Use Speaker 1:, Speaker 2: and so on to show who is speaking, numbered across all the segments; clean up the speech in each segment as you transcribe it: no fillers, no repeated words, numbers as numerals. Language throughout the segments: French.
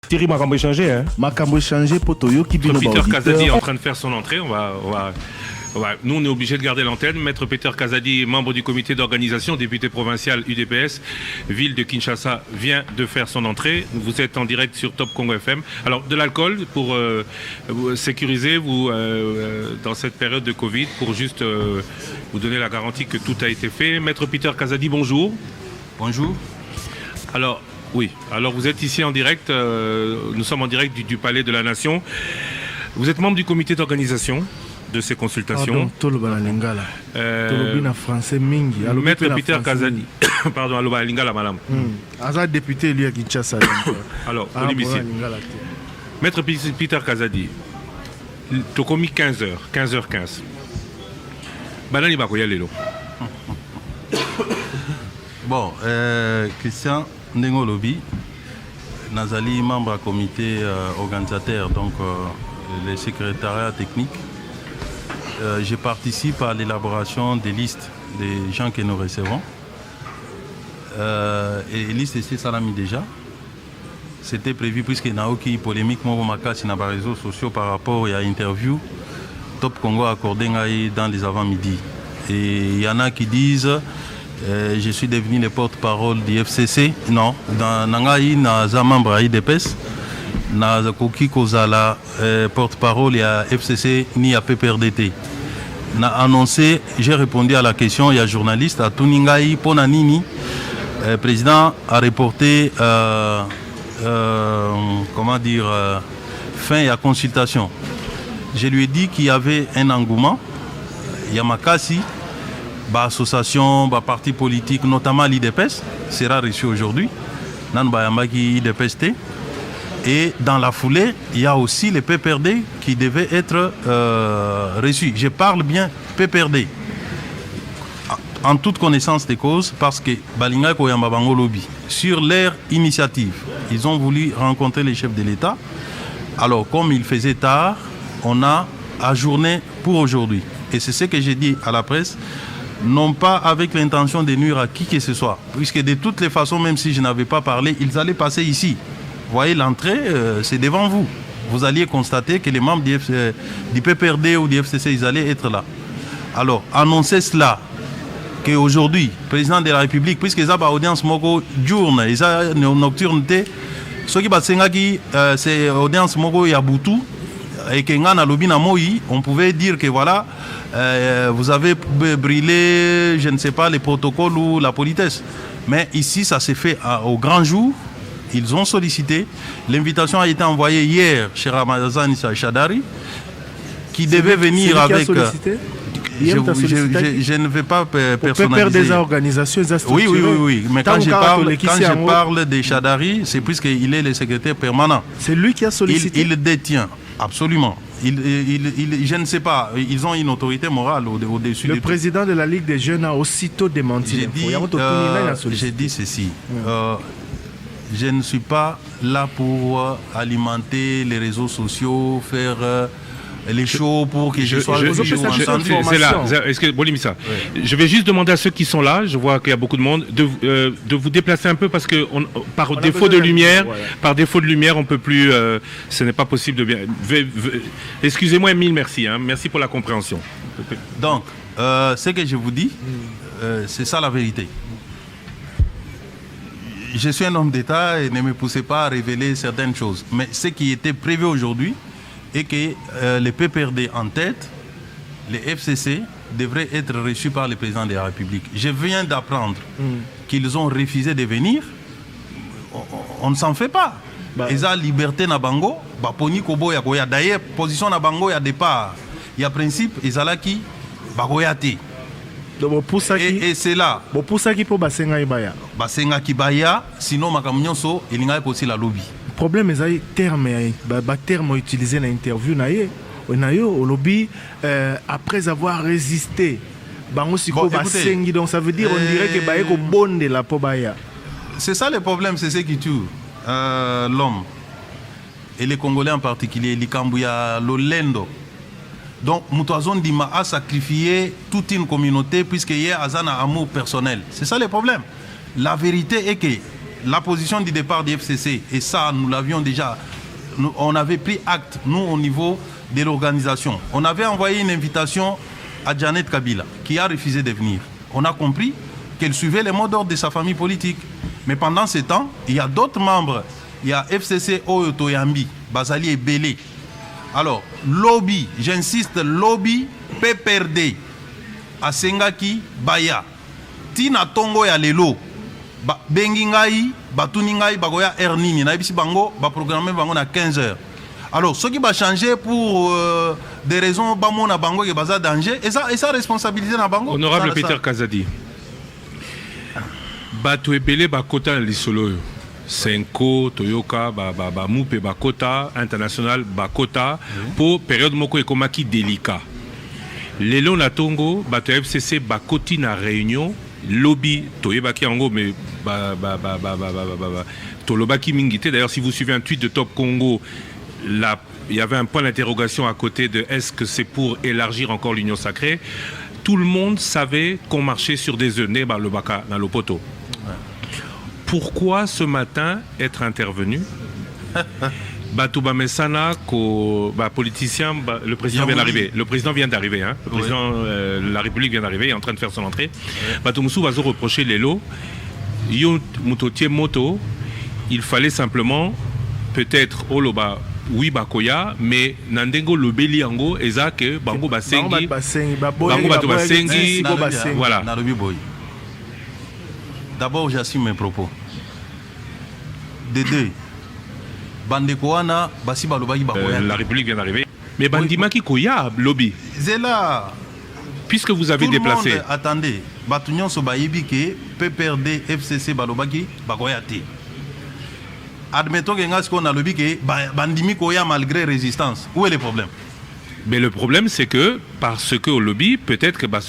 Speaker 1: Thierry Makambo échangé, hein.
Speaker 2: Makambo échangé pour Toyo qui vient au
Speaker 3: Peter Kazadi est en train de faire son entrée. Nous, on est obligé de garder l'antenne. Maître Peter Kazadi, membre du comité d'organisation, député provincial UDPS, ville de Kinshasa, vient de faire son entrée. Vous êtes en direct sur Top Congo FM. Alors, de l'alcool pour sécuriser vous dans cette période de Covid, pour juste vous donner la garantie que tout a été fait. Maître Peter Kazadi, bonjour.
Speaker 4: Bonjour.
Speaker 3: Alors, oui. Alors, vous êtes ici en direct. Nous sommes en direct du Palais de la Nation. Vous êtes membre du comité d'organisation de ces consultations. Maître Peter Kazadi. Pardon, Aloba Lingala, madame.
Speaker 2: Azad député, lui, à Kinshasa.
Speaker 3: Alors, Maître Peter Kazadi, tu as commis 15h, 15h15. Banani Bakoya Lelo.
Speaker 4: Bon, Christian Ndengo Lobi, Nazali, membre du comité organisateur, donc le secrétariat technique. Je participe à l'élaboration des listes des gens que nous recevons. Et les listes, c'est ça l'a mis déjà. C'était prévu puisqu'il y a eu polémique sur les réseaux sociaux par rapport à l'interview Top Congo accordé dans les avant-midi. Et il y en a qui disent je suis devenu le porte-parole du FCC. Non, dans un membre de l'IDPS. Na koki kozala porte-parole à FCC ni à PPRDT. Na annoncé, j'ai répondu à la question, il y a un journaliste à Tuningai Ponanini. Le président a reporté fin à consultation. Je lui ai dit qu'il y avait un engouement. Yamakasi, association, parti politique, notamment l'IDPS, sera reçu aujourd'hui. Nan Bayamaki IDPST. Et dans la foulée, il y a aussi les PPRD qui devaient être reçus. Je parle bien PPRD. En toute connaissance des causes, parce que Balinga Koyamba Bango Lobby, sur leur initiative, ils ont voulu rencontrer les chefs de l'État. Alors, comme il faisait tard, on a ajourné pour aujourd'hui. Et c'est ce que j'ai dit à la presse, non pas avec l'intention de nuire à qui que ce soit, puisque de toutes les façons, même si je n'avais pas parlé, ils allaient passer ici. Vous voyez, l'entrée, c'est devant vous. Vous alliez constater que les membres du PPRD ou du FCC, ils allaient être là. Alors, annoncer cela, qu'aujourd'hui, président de la République, puisque ils ont une audience journe, ils ont une nocturne, ce qui c'est audience Yabutu, et on pouvait dire que voilà, vous avez brûlé, je ne sais pas, les protocoles ou la politesse. Mais ici, ça s'est fait au grand jour. Ils ont sollicité. L'invitation a été envoyée hier chez Ramazan Issa Chadari, qui devait venir avec. Je ne vais pas personnaliser. Pour des organisations, oui. Mais quand je parle de Chadari, c'est puisqu'il est le secrétaire permanent.
Speaker 2: C'est lui qui a sollicité.
Speaker 4: Il détient, absolument. Je ne sais pas, ils ont une autorité morale au-dessus.
Speaker 2: Le président de la Ligue des Jeunes a aussitôt démenti.
Speaker 4: J'ai dit ceci. Je ne suis pas là pour alimenter les réseaux sociaux, faire les shows pour que je sois
Speaker 3: c'est là. Bolimissa. Je vais juste demander à ceux qui sont là, je vois qu'il y a beaucoup de monde, de vous déplacer un peu parce que par défaut de lumière, on peut plus. Ce n'est pas possible de bien. Excusez-moi, mille merci. Merci pour la compréhension.
Speaker 4: Donc, ce que je vous dis, c'est ça la vérité. Je suis un homme d'État et ne me poussez pas à révéler certaines choses. Mais ce qui était prévu aujourd'hui est que les PPRD en tête, les FCC, devraient être reçus par le président de la République. Je viens d'apprendre qu'ils ont refusé de venir. On ne s'en fait pas. Ils ont liberté na bango, poni kobo ya koya. D'ailleurs, position na bango ya départ. Il y a principe, ils ont qui bagoyati. Et c'est là. Basenga Kibaya, sinon Makamunyoso, il n'y a pas aussi la lobby.
Speaker 2: Le problème est que terme utilisé dans l'interview, au lobby, après avoir résisté, donc ça veut dire on dirait que Bayeko bonne de la Pobaya.
Speaker 4: C'est ça le problème, c'est ce qui tue l'homme. Et les Congolais en particulier, les Kambouya, l'Olendo. Donc, Moutouazon Dima a sacrifié toute une communauté puisqu'il y a un amour personnel. C'est ça le problème. La vérité est que la position du départ du FCC, et ça, nous l'avions déjà, on avait pris acte, nous, au niveau de l'organisation. On avait envoyé une invitation à Janet Kabila, qui a refusé de venir. On a compris qu'elle suivait les mots d'ordre de sa famille politique. Mais pendant ce temps, il y a d'autres membres. Il y a FCC Oyoto Yambi, Bazali et Belé. Alors, lobby, j'insiste, lobby PPRD, à Sengaki, Baya. Tina Tongo ya lelo. Bengi ngai, batuni ngai, bagoya ernini. Na ibisi bango, ba programmer bango na 15h. Alors, ce qui va changer pour des raisons, bamona bango qui baza danger, et ça responsabilité na bango.
Speaker 3: Honorable Peter Kazadi. Bato ebele bakota na lisolo. Senko, Toyoka, Moupe Bakota, International Bakota, pour période moko ekomaki délicat. Lelo na Tongo, bato FCC bakoti na réunion, lobby, toyebaki ango, mais tolobaki mingite. D'ailleurs, si vous suivez un tweet de Top Congo, il y avait un point d'interrogation à côté de est-ce que c'est pour élargir encore l'union sacrée. Tout le monde savait qu'on marchait sur des œufs, le baka, dans le poteau. Pourquoi ce matin être intervenu? Batouba Messana, politicien, le président vient d'arriver. Le président vient d'arriver. Hein? Le président de la République vient d'arriver, il est en train de faire son entrée. Batoumoussou va se reprocher l'élo. Yo Mutotie Moto, il fallait simplement peut-être Oloba. Oui, bakoya, mais Nandengo Lobeli Ango, Ezak, Bango Basengi, Bango Bato Basengi, voilà.
Speaker 4: D'abord, j'assume mes propos. De deux, Bandekoana, Basi Balobagi Bakoya.
Speaker 3: La République vient d'arriver. Mais Bandimaki Koya, lobby.
Speaker 4: C'est là.
Speaker 3: Puisque vous avez déplacé.
Speaker 4: Monde, attendez, Batunion Sobaïbi qui PPRD, FCC Balobagi Bakoyate. Admettons qu'on a lobby que Bandimi Koya malgré résistance. Où est le problème?
Speaker 3: Mais le problème, c'est que, parce qu'au lobby, peut-être qu'il va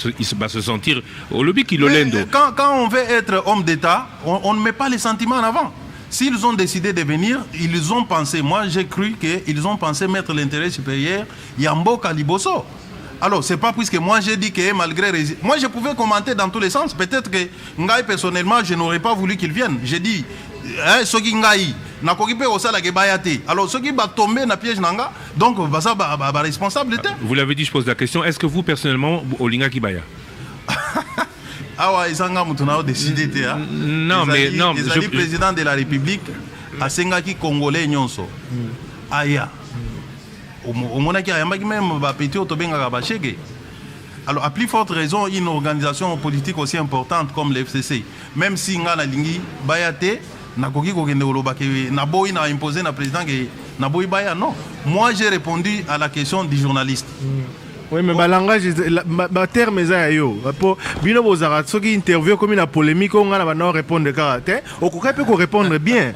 Speaker 3: se sentir au lobby qui l'olendo.
Speaker 4: Quand on veut être homme d'État, on ne met pas les sentiments en avant. S'ils ont décidé de venir, ils ont pensé, moi j'ai cru qu'ils ont pensé mettre l'intérêt supérieur Yambo Kaliboso. Alors, c'est pas puisque moi j'ai dit que malgré... Moi je pouvais commenter dans tous les sens. Peut-être que Ngaï, personnellement, je n'aurais pas voulu qu'il vienne. J'ai dit, Soki Ngaï, alors ceux qui vont tomber dans le piège nanga, donc ça va responsabilité.
Speaker 3: Vous l'avez dit, je pose la question, est-ce que vous personnellement Olinga Kibaya?
Speaker 4: Ah ouais, ils ont décidé.
Speaker 3: Non, mais non.
Speaker 4: Le président de la République a Sengaki Congolais Nyonso. Aya. Au monaki a même petit autobenga bacheke. Alors à plus forte raison, une organisation politique aussi importante comme le FCC, même si ngana lingi bayate nakoki kokende oloba ke naboyi na imposer na président que naboyi baya non. Moi j'ai répondu à la question du journaliste.
Speaker 2: Oui, mais le langage, le terme est yo. Pour bino bozara, ceux qui interviewent comme une polémique, on a maintenant répondre de caractère. Au cas peut répondre bien.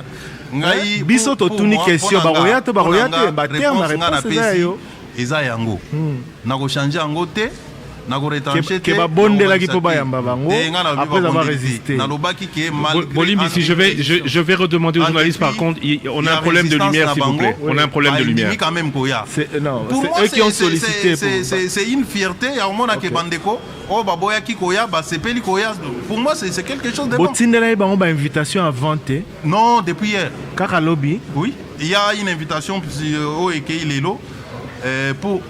Speaker 2: Biso to tuni question, baroyate, terme la réponse est yo.
Speaker 4: Eza yango. Nako changer yango te.
Speaker 2: Que va bonde là qui peut pas après avoir résisté.
Speaker 3: Bolimbi, si je vais redemander aux journalistes par contre, on a un problème de lumière s'il vous plaît. On a un problème de lumière.
Speaker 2: Non, c'est eux qui ont sollicité.
Speaker 4: C'est une fierté. Pour moi, c'est quelque chose de bon.
Speaker 2: Vous avez une invitation à vanter?
Speaker 4: Non, depuis hier.
Speaker 2: Kaka lobby?
Speaker 4: Oui, il y a une invitation au Ekei Lelo.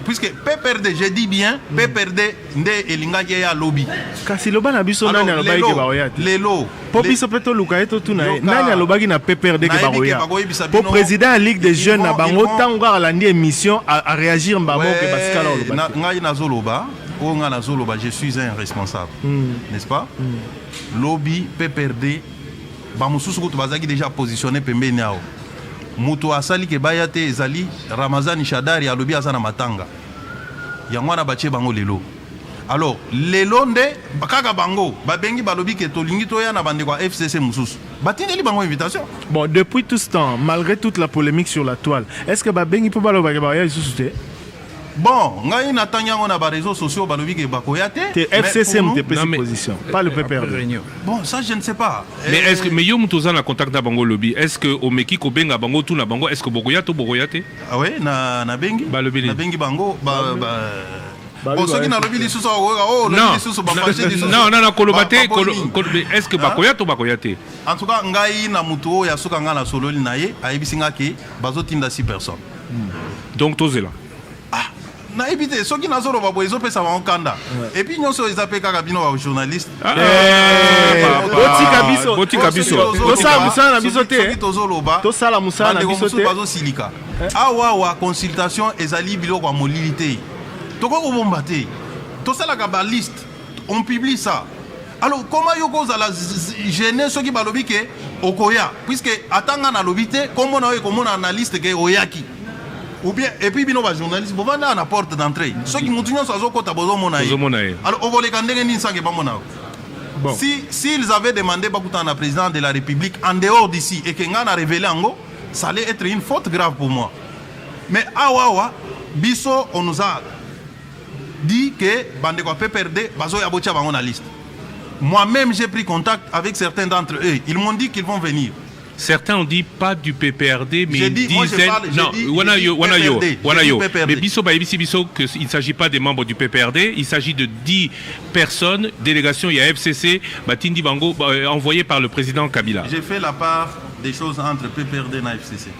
Speaker 4: Puisque PPRD, je dis bien, PPRD nde elinga ya lobby.
Speaker 2: Kasi loba na biso nani alobaki ke baroyate.
Speaker 4: Lelo.
Speaker 2: Po biso peto lukaeto tuna nani alobaki na PPRD ke baroyate. Po président de la Ligue des jeunes na bango tango alandi émission à réagir mbamo ke baskala olobaki.
Speaker 4: Ngai nazoloba, o nga nazoloba, je suis un responsable. N'est-ce pas? Lobby PPRD ba mususu ko bazaki déjà positionné pembeni yao. Mutu asali ke bayate ezali Ramazani Shadari alobi azana matanga yangwana bache bango lelo. Alors lelo nde kaka bango babengi balobi ke tolingi toya na bande kwa FCC mususu batindeli bango invitation.
Speaker 2: Bon, depuis tout ce temps, malgré toute la polémique sur la toile, est-ce que babengi peut baloba ke baya isusu?
Speaker 4: Bon, ngai natanya on a ba réseaux sociaux balobi ke bakoyate.
Speaker 2: FCC me dépêche position, pas le PPRD.
Speaker 4: Bon, ça je ne sais pas.
Speaker 3: Mais est-ce que mais yo mutoza na contact na bango lobby, est-ce que o meki ko benga bango tout na bango, est-ce que bogoyate?
Speaker 4: Ah oui, na bengi.
Speaker 3: Na
Speaker 4: bengi bango soki na lobi lisusu oh lobi lisusu ba fâché lisusu
Speaker 3: non kolobate est-ce que bakoya to bakoya te
Speaker 4: en tout cas ngai na mutu ya soka ngana sololi na ye ayebisinga ke bazotinda 6 personnes
Speaker 3: donc tozela
Speaker 4: na éviter ceux qui n'ont pas besoin de savoir en Kanda et puis nous sommes les appelés carabino aux journalistes
Speaker 3: Boti kabiso
Speaker 2: to ça musana bisote to ça la musana bisote
Speaker 4: bazo silika awa consultation ezali biloko molilité to ko bombaté to ça la kabaliste on publie ça alors comment yo cause la gêner ceux qui balobi ke okoya puisque atanga na lobité comment na analyste ke oyaki ou bien et puis bino ba journaliste bo vanda na porte d'entrée ceux qui montunyo sazo kota bozo monaye alors on volé kandenge ni sange ba mona bon s'ils avaient demandé bakuta na président de la République en dehors d'ici et que ngana révélé ango ça allait être une faute grave pour moi mais awa biso on nous a dit que bande ko PPRD bazo ya botia bango na liste moi-même j'ai pris contact avec certains d'entre eux ils m'ont dit qu'ils vont venir.
Speaker 3: Certains ont dit pas du PPRD, mais
Speaker 4: une
Speaker 3: dizaine. Non, Wanayo. Mais biso qu'il ne s'agit pas des membres du PPRD, il s'agit de 10 personnes, délégation, il y a FCC, Batindi Bango, envoyé par le président Kabila.
Speaker 4: J'ai fait la part des choses entre PPRD et FCC.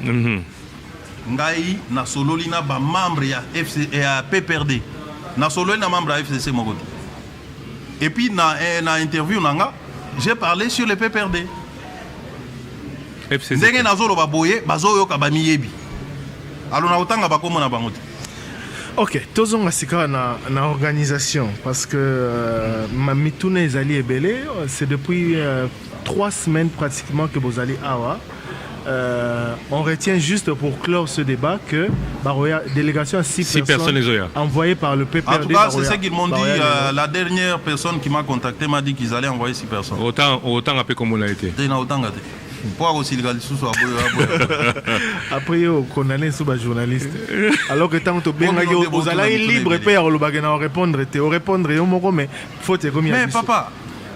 Speaker 4: Ngai, na sololina ba membre ya FCC et PPRD. Na sololina membre ya FCC Mogoti. Et puis, dans interview, j'ai parlé sur le PPRD. Ndenge nazolo baboye bazoyo ka bamiyebi alors na utanga bakoma na bango.
Speaker 2: OK, tozonga sika na organisation parce que mamituna ezali ebele, c'est depuis 3 semaines pratiquement que vous allez awa. On retient juste pour clore ce débat que Baroya, délégation à 6 personnes envoyées par le PPRD.
Speaker 4: En tout cas, c'est ce qu'ils m'ont dit. La dernière personne qui m'a contacté m'a dit qu'ils allaient envoyer 6 personnes.
Speaker 3: Autant appelé comme on a été.
Speaker 2: Après, on condamne sous les journalistes. Alors que tant que vous allez libre et on répondre, mais faut te commettre.
Speaker 4: Mais papa,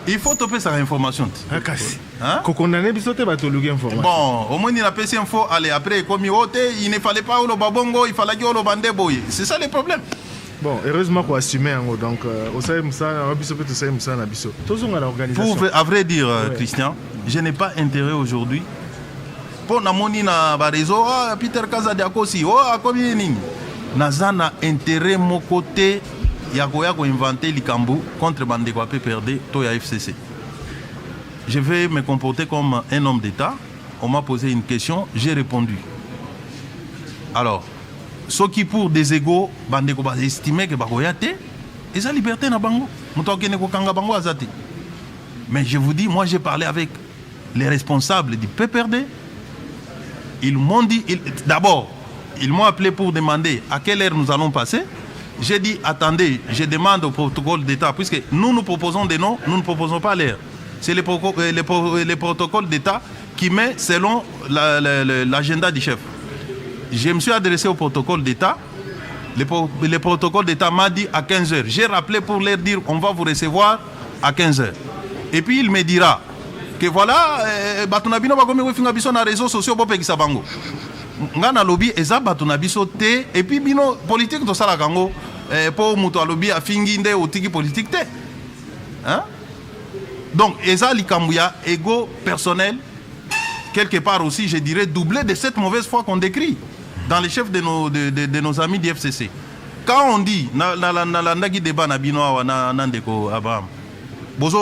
Speaker 4: il faut topper sa information.
Speaker 2: Qu'on condamne bisote ba to lugi information.
Speaker 4: Bon, au moins il a passé info aller après comme il ne fallait pas le babongo, il fallait que le bande boy. C'est ça le problème.
Speaker 2: Bon, heureusement qu'on assume donc au savez ça, bisote tout ça na biso. Tozonga à l'organisation.
Speaker 4: Pour à vrai dire Christian, je n'ai pas intérêt aujourd'hui pour na moni na ba réseau Peter Kazadi akosi akomi nini. Nazana intérêt mon côté ya ko inventer likambu contre bande ko PPRD to ya FCC. Je vais me comporter comme un homme d'État. On m'a posé une question, j'ai répondu. Alors, ceux qui pour des égos, bande ko estimer que bakoyate, et sa liberté na bango. Mais je vous dis, moi j'ai parlé avec les responsables du PPRD. Ils m'ont dit, d'abord, ils m'ont appelé pour demander à quelle heure nous allons passer. J'ai dit, attendez, je demande au protocole d'État, puisque nous proposons des noms, nous ne proposons pas l'heure. C'est les protocoles d'État qui met selon l'agenda du chef. Je me suis adressé au protocole d'État. Le protocole d'État m'a dit à 15h. J'ai rappelé pour leur dire on va vous recevoir à 15h. Et puis il me dira que voilà, Batunabino va comme finga biso na réseaux sociaux pour pekisa bango. Ngana lobby eza Batunabiso te et puis bino politique to sala kango pour muto lobby a fingi nde otiki politique te. Hein? Donc eza likambuya ego personnel quelque part aussi je dirais doublé de cette mauvaise foi qu'on décrit dans les chefs de nos amis du FCC. Quand on dit na ndagi débat na bino na ndeko Abraham bozo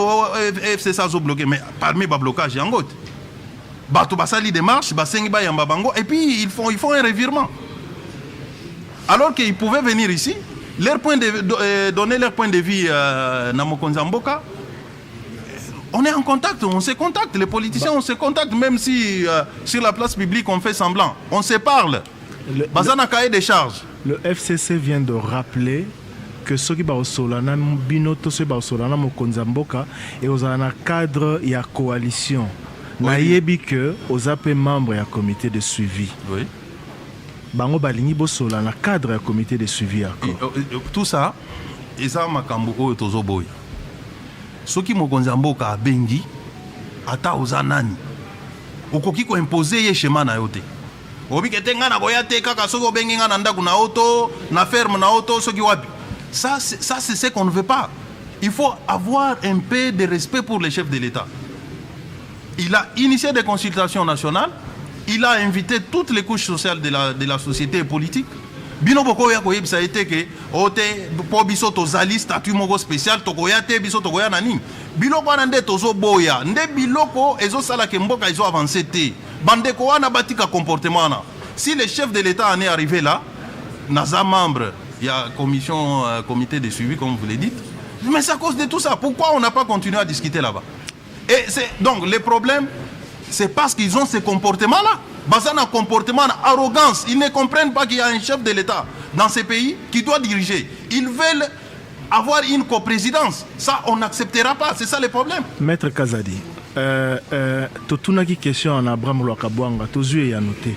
Speaker 4: FCC a bloqué mais parmi ba blocage yangot bato basali démarche basengi ba yamba bango et puis ils font un revirement alors qu'ils pouvaient venir ici donner leur point de vue na Mokonzi Mboka. On est en contact, on se contacte, les politiciens on se contacte même si sur la place publique on fait semblant, on se parle. Bazana cahier des charges.
Speaker 2: Le FCC vient de rappeler que ceux qui sont solana binoto ceux qui solana Mokonzi Mboka et aux un cadre et à coalition. Nayebi que aux AP membres et à comité de suivi.
Speaker 4: Oui.
Speaker 2: Bango balingi bo solana cadre et comité de suivi.
Speaker 4: Tout ça, eza makambo oyo tozoboya. Soki Mokonzi Mboka abengi ata oza nani okoki ko imposer ye schéma na yote obi ketenga na boya te kaka soki obengi nga na ndaku na auto na ferme na auto soki wapi Ça, c'est ce qu'on ne veut pas. Il faut avoir un peu de respect pour les chefs de l'État. Il a initié des consultations nationales. Il a invité toutes les couches sociales de la société politique. Bino boko ya koyeb ça a été que ote po biso tozali statut moko spécial tokoya te biso tokoya nani biloko wana nde tozo boya nde biloko ezo sala ke mboka ezo avancer te bandeko wana batika comportement na si le chef de l'État en est arrivé là naza membre il y a commission comité de suivi comme vous le dites mais c'est à cause de tout ça pourquoi on n'a pas continué à discuter là-bas et c'est donc les problèmes c'est parce qu'ils ont ce comportement là. Basé sur un comportement d'arrogance, ils ne comprennent pas qu'il y a un chef de l'État dans ces pays qui doit diriger. Ils veulent avoir une coprésidence. Ça, on n'acceptera pas. C'est ça le problème.
Speaker 2: Maître Kazadi, une question en Abraham Lwakabwanga, tu as noté.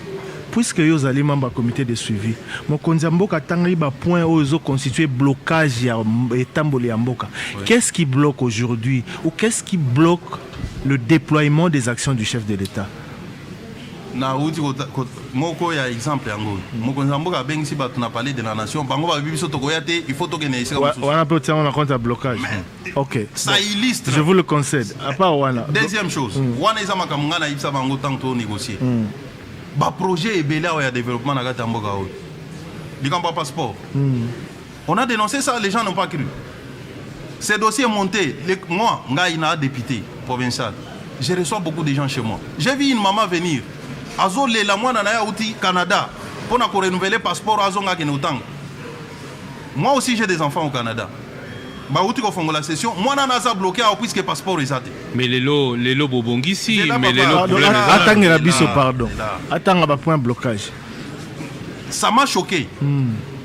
Speaker 2: Puisque vous allez membre du comité de suivi, mon konzamboka a point où ils ont constitué blocage et tamboli amboka. Qu'est-ce qui bloque aujourd'hui ou qu'est-ce qui bloque le déploiement des actions du chef de l'État?
Speaker 4: Na uti moko ya exemple yango mokonzamboka bengisi ba tuna parler de la nation bango ba bibiso tokoyate il faut tokene isika mususu
Speaker 2: on peut tirer en compte un blocage. OK,
Speaker 4: ça illustre,
Speaker 2: je vous le concède à part wana.
Speaker 4: Deuxième chose wana isa makamanga na ibisa bango tant to négocier ba projet ebela ya développement na kata mboka o likambo passeport on a dénoncé ça, les gens n'ont pas cru. Ces dossiers montés, moi ngai na député provincial, je reçois beaucoup de gens chez moi. J'ai vu une maman venir azole la mwana na ya uti Canada pour renouveler le passeport azonga kenotang. Moi aussi j'ai des enfants au Canada. Ba uti ko fongo la session, moi na naza bloqué puisque le passeport est até.
Speaker 3: Mais les lots bobongisi, mais les lots problèmes.
Speaker 2: Attends la biso pardon. Attends ba point blocage.
Speaker 4: Ça m'a choqué.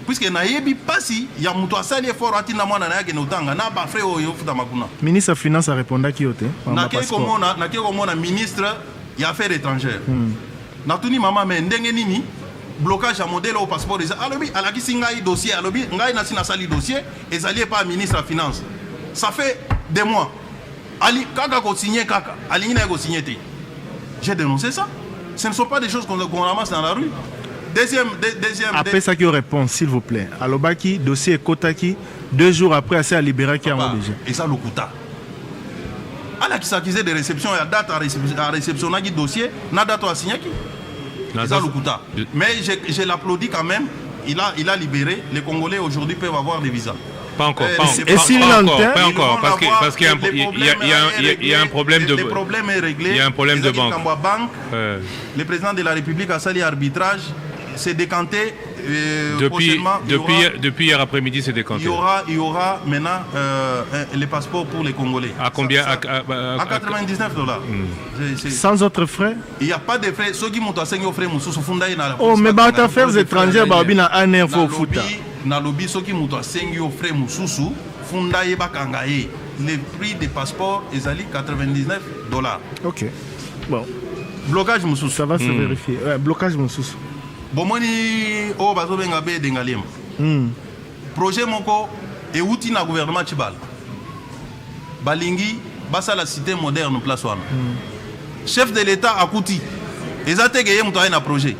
Speaker 4: Puisque na yebi pasi ya muto asali effort atina mwana na ya kenotanga na ba frère oyo futa makuna.
Speaker 2: Ministre des Finances a répondu qui ote.
Speaker 4: Na keko mona ministre ya affaires étrangères. Natuni mama me ndenge nini blocage à modèle au passeport des alobi alaki singai dossier alobi ngai na sina sali dossier ezali pas ministre des Finances. Ça fait des mois. Ali kaka ko signer kaka ali na ko signer té. J'ai dénoncé ça. Ce ne sont pas des choses qu'on ramasse dans la rue. Deuxième
Speaker 2: après ça qui répond s'il vous plaît. Alobaki dossier Kotaki 2 jours après assez à libérer qui a déjà.
Speaker 4: Et ça lokuta. ala qui s'accusait de réception et date à réception na dossier na date à signer qui ça le coûta. Mais je l'applaudis quand même, il a libéré. Les Congolais aujourd'hui peuvent avoir des visas.
Speaker 3: Pas encore,
Speaker 2: et s'il l'entend,
Speaker 3: pas encore, parce qu'il y a un problème de...
Speaker 4: Le problème est réglé.
Speaker 3: Il y a un problème de banque.
Speaker 4: Le président de la République a sali arbitrage, s'est décanté.
Speaker 3: Depuis hier après-midi, c'est décanté.
Speaker 4: Il y aura maintenant les passeports pour les Congolais.
Speaker 3: À combien?
Speaker 4: À $99.
Speaker 2: Sans autres frais?
Speaker 4: Il n'y a pas de frais. Ceux qui m'ont enseigné aux frais,
Speaker 2: oh, mais les affaires étrangères, il y a un info foot.
Speaker 4: Na lobby ceux qui m'ont enseigné aux frais, le prix des passeports est à $99.
Speaker 2: Ok. Bon.
Speaker 4: Blocage Moussous.
Speaker 2: Ça va se vérifier. Ouais, blocage Moussous.
Speaker 4: Bomoni o bazo benga be dengalem. Projet moko et outil na gouvernement Tchibal. Balingi basa la cité moderne place wana. Chef de l'État akuti. Ezate geye muto na projet.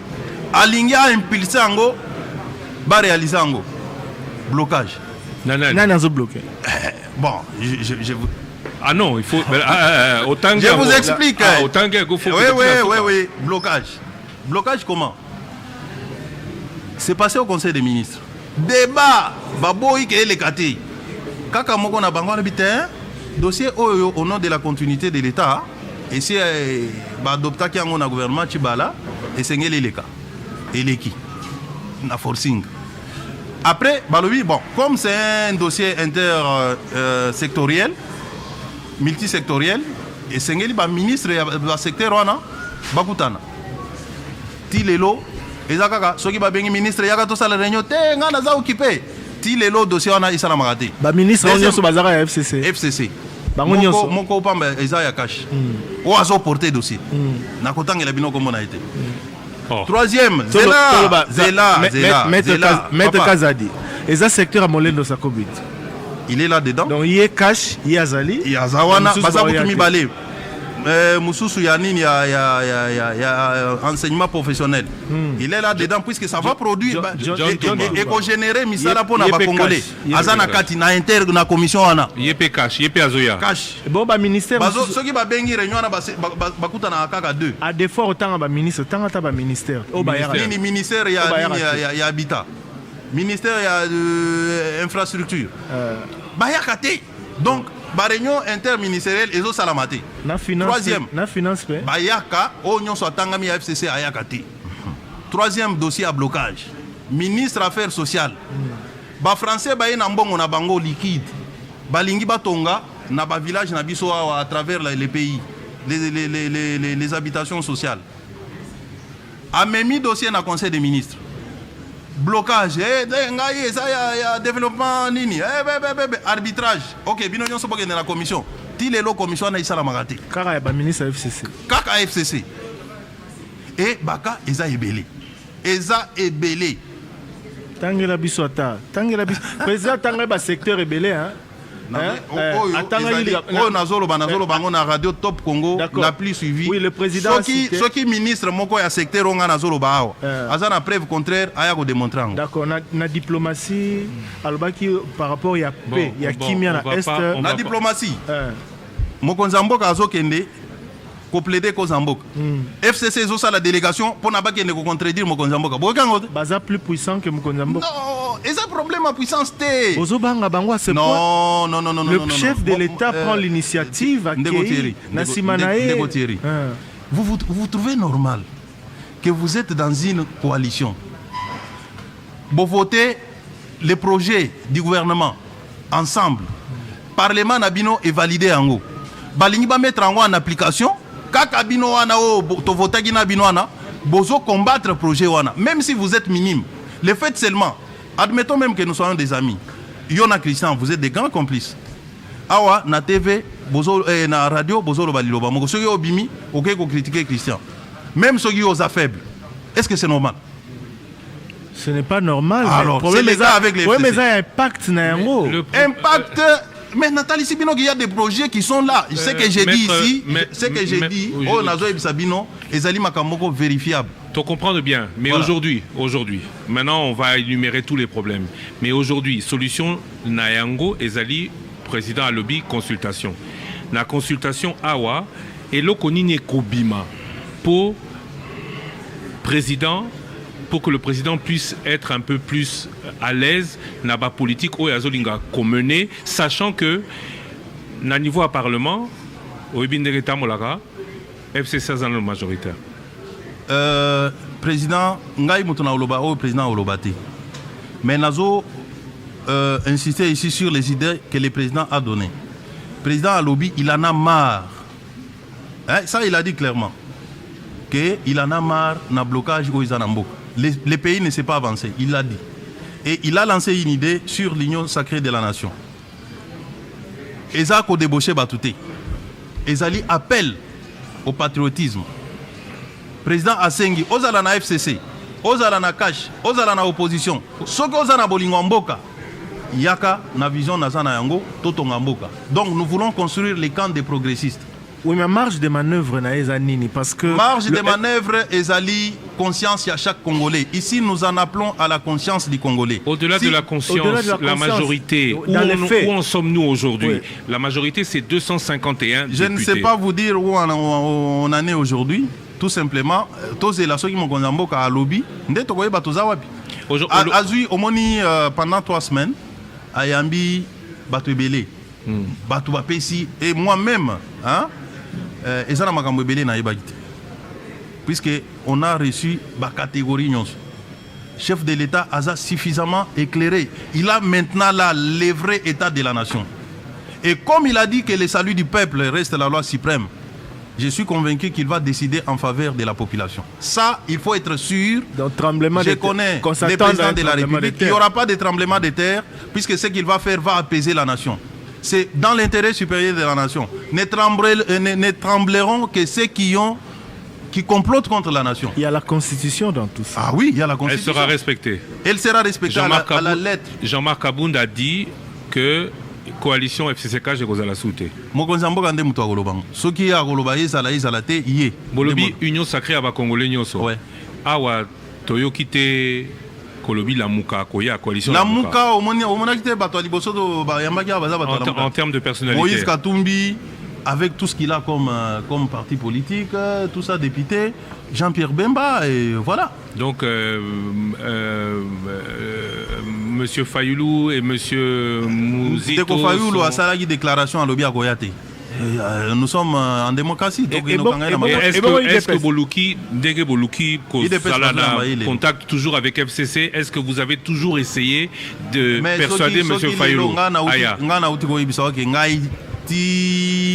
Speaker 4: Alingi a impulsé ango ba réaliser ango. Blocage.
Speaker 2: Nana zo bloqué.
Speaker 4: Bon, je vous
Speaker 3: ah non, il faut autant
Speaker 4: je vous explique.
Speaker 3: Autant que faut.
Speaker 4: Oui, blocage. Blocage comment? C'est passé au Conseil des ministres. Débat, baboy ke le kati. Kaka moko na bango habitant, dossier au nom de la continuité de l'État et si ba adopta ki ango na gouvernement Tchibala et sengeli leka. Et leki na forcing. Après balobi bon, comme c'est un dossier intersectoriel, multisectoriel et sengeli ba ministre ba secteur wana bakutana. Ti lelo ezakaka soki ba bengi ministre yaka to sala réunion te ngana za occupé ti lelo dossier wana isala magati
Speaker 2: ba ministre on yoso bazaka ya FCC bango nyoso
Speaker 4: moko pamba eza ya cash o azo porter dossier na kotangela bino ko mona été troisième Zela
Speaker 2: Maître Kazadi eza secteur à Molendo Sakobit
Speaker 4: il est là dedans
Speaker 2: donc il est cash il y a Zali
Speaker 4: il y a Zawana baza kutumi balé Moussoussou Yanine, il y a enseignement professionnel. Il est là-dedans puisque ça va produire éco-générer misala pour les Congolais. Azana Kati, na inter, na commission ana.
Speaker 3: Yépé cash, yépé azoya.
Speaker 2: Cash. Bon, bah, ministère.
Speaker 4: Ceux qui va bengi réunion, bakuta na kaka 2.
Speaker 2: À des fois, autant à ministre, tant à ministère.
Speaker 4: Ministère, il y a habitat. Ministère, il y a infrastructure. Bayakate. Donc, la réunion interministérielle est au Salamate. Troisième, Bayaka, Onyon Swatangami FCC à Yakate. Troisième dossier à blocage. Ministre Affaires sociales. Ba français baye nambongo na bango liquide. Balingi batonga na ba village na biso à travers les pays, les habitations sociales. A même dossier na conseil des ministres. Blocage, développement nini, arbitrage. Ok, bino nyon sobo la commission. Ti lelo commission na isala magate.
Speaker 2: Kaka ba ministre FCC.
Speaker 4: Kaka FCC. Et baka eza ebele. Eza ebele.
Speaker 2: Tangela biso ata. Tangela biso. Président tangela ba secteur ebele hein.
Speaker 4: Nazolo bango na radio Top Congo la plus suivie.
Speaker 2: Oui, le président
Speaker 4: ceux qui ministre moko ya secteur onga nazolo bao. Azana preuve contraire aya ko démontrer.
Speaker 2: D'accord, na diplomatie albaki par rapport ya paix, ya kimia na est.
Speaker 4: Na diplomatie. Moko Nzamboka azokende ko plaider ko Nzamboka. FCC zo la délégation pour na ba kende ko contredire Moko Nzamboka. Bokango
Speaker 2: baza plus puissant que Moko Nzamboka.
Speaker 4: Non, et ça problème à puissance T.
Speaker 2: Non. Le chef de l'État prend l'initiative à Nassimanae.
Speaker 4: Vous trouvez normal que vous êtes dans une coalition. Vous votez les projets du gouvernement ensemble. Parlement Nabino est validé en haut. Balingi va mettre en application. Kaka bino wana o to votagi na bino wana bozo combattre le projet wana même si vous êtes minime. Le fait seulement, admettons même que nous soyons des amis. Yona Christian, vous êtes des grands complices. Awa na TV, bozo na radio bozo lo baliloba. Moko soki obimi, OK ko critiquer Christian. Même ceux qui osent faibles. Est-ce que c'est normal?
Speaker 2: Ce n'est pas normal.
Speaker 4: Alors, c'est les gars avec les
Speaker 2: FCC. Oui, mais ça impact
Speaker 4: impact. Mais Nathalie Sibino, il y a des projets qui sont là. Ce que j'ai dit ici, ce que j'ai dit, oh Nazo Sabino, Ezali Makamoko vérifiable.
Speaker 3: Tu comprends bien. Mais voilà. Aujourd'hui, maintenant on va énumérer tous les problèmes. Mais aujourd'hui, solution Nayango, Ezali, président à lobby, consultation. La consultation Awa et l'Okonine Kobima pour président. Pour que le président puisse être un peu plus à l'aise dans la politique au Yazolinga mener, sachant que na niveau à parlement au Ebindereta Molaga FCC est le majoritaire.
Speaker 4: Président ngai mutuna oloba au président olobate. Mais nazo insister ici sur les idées que le président a données. Le président à lobby, il en a marre. Hein, ça il a dit clairement que il en a marre na blocage au Izanambo. Les pays ne s'est pas avancé, il l'a dit. Et il a lancé une idée sur l'union sacrée de la nation. Ezako débauché Batouté. Ezali appelle au patriotisme. Président Asengi, Ozala na FCC, Ozala na Cash, Ozala na opposition. Soko Ozana Bolingo Mboka, Yaka na vision Nazana Yango, Totonga Mboka. Donc nous voulons construire les camps des progressistes.
Speaker 2: Oui, mais marge de manœuvre na Ezanini parce que
Speaker 4: marge de manœuvre Ezali conscience à chaque Congolais. Ici nous en appelons à la conscience du Congolais.
Speaker 3: Au-delà de la conscience, la majorité, où en sommes-nous aujourd'hui? Oui. La majorité c'est 251 députés.
Speaker 4: Je ne sais pas vous dire où on en est aujourd'hui. Tout simplement, tous les gens qui m'ont connu à lobby, Azui omoni pendant 3 semaines, Ayambi Batouebele, Batoubapesi et moi-même, hein? Puisque on a reçu la catégorie chef de l'État a suffisamment éclairé. Il a maintenant là le vrai état de la nation. Et comme il a dit que le salut du peuple reste la loi suprême, je suis convaincu qu'il va décider en faveur de la population. Ça, il faut être sûr. Je connais les présidents de la République. Il n'y aura pas de tremblement de terre, puisque ce qu'il va faire va apaiser la nation. C'est dans l'intérêt supérieur de la nation. Ne trembleront que ceux qui complotent contre la nation.
Speaker 2: Il y a la Constitution dans tout ça.
Speaker 4: Ah oui, il y a la Constitution.
Speaker 3: Elle sera respectée.
Speaker 4: Elle sera respectée à la lettre.
Speaker 3: Jean-Marc Abound a dit que coalition FCCK je kozala soute.
Speaker 4: Mokonzi mboka nde muto akoloba. Soki akoloba ezala te yé.
Speaker 3: Bolobi union sacrée aba congolais nyonso.
Speaker 4: Ouais.
Speaker 3: Awa toyoki te kolobi la muka koya coalition.
Speaker 4: La muka omona kite bato liboso do ba yambaki abaza bato
Speaker 3: en termes de personnalité.
Speaker 4: Moïse Katumbi avec tout ce qu'il a comme parti politique, tout ça député, Jean-Pierre Bemba et voilà.
Speaker 3: Donc monsieur Fayoulou et monsieur Mouzito.
Speaker 4: Dès que Fayoulou a salagi déclaration à l'Obi Agoyate. Nous sommes en démocratie.
Speaker 3: Est-ce que Boluki, Ndege Boluki, contacte toujours avec FCC? Est-ce que vous avez toujours essayé de persuader M. Fayoulou?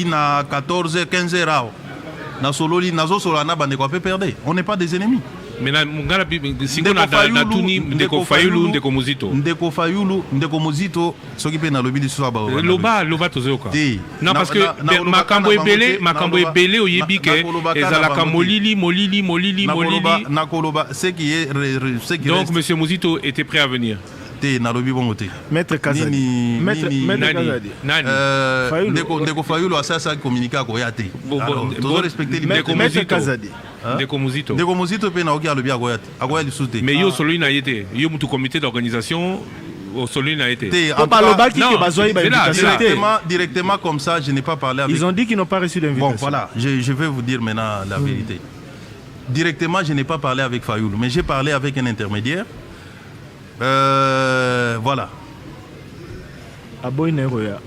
Speaker 4: Na 14 15 heures na sololi nazo solana bande ko pe perdre. On n'est pas des ennemis.
Speaker 3: Mais ngala singo na tuni Ndeko Fayoulou Ndeko Mouzito.
Speaker 4: Ndeko Fayoulou Ndeko Mouzito soki pe na lobi liso ba.
Speaker 3: Loba tozoka. Non parce que makambo ebele oyebi ke ezala kamolili molili.
Speaker 4: Na koloba ce qui est
Speaker 3: donc monsieur Mouzito était prêt à venir.
Speaker 2: Maître Kazadi. Maître Kazadi.
Speaker 4: Ndeko Fayoulou a ça communiqué à Goyate. Vous respectez
Speaker 2: Maître Kazadi.
Speaker 3: Ndeko Mouzito.
Speaker 4: Ndeko Mouzito pe na oki alobi a Goyate. A Goyate lisute.
Speaker 3: Mais yo solo na yete. Yo mutu comité d'organisation au solo na yete.
Speaker 4: Directement comme ça, je n'ai pas parlé avec.
Speaker 2: Ils ont dit qu'ils n'ont pas reçu l'invitation.
Speaker 4: Bon voilà, je vais vous dire maintenant la vérité. Directement, je n'ai pas parlé avec Fayoulou, mais j'ai parlé avec un intermédiaire. Voilà.
Speaker 2: Aboy Naïgoya.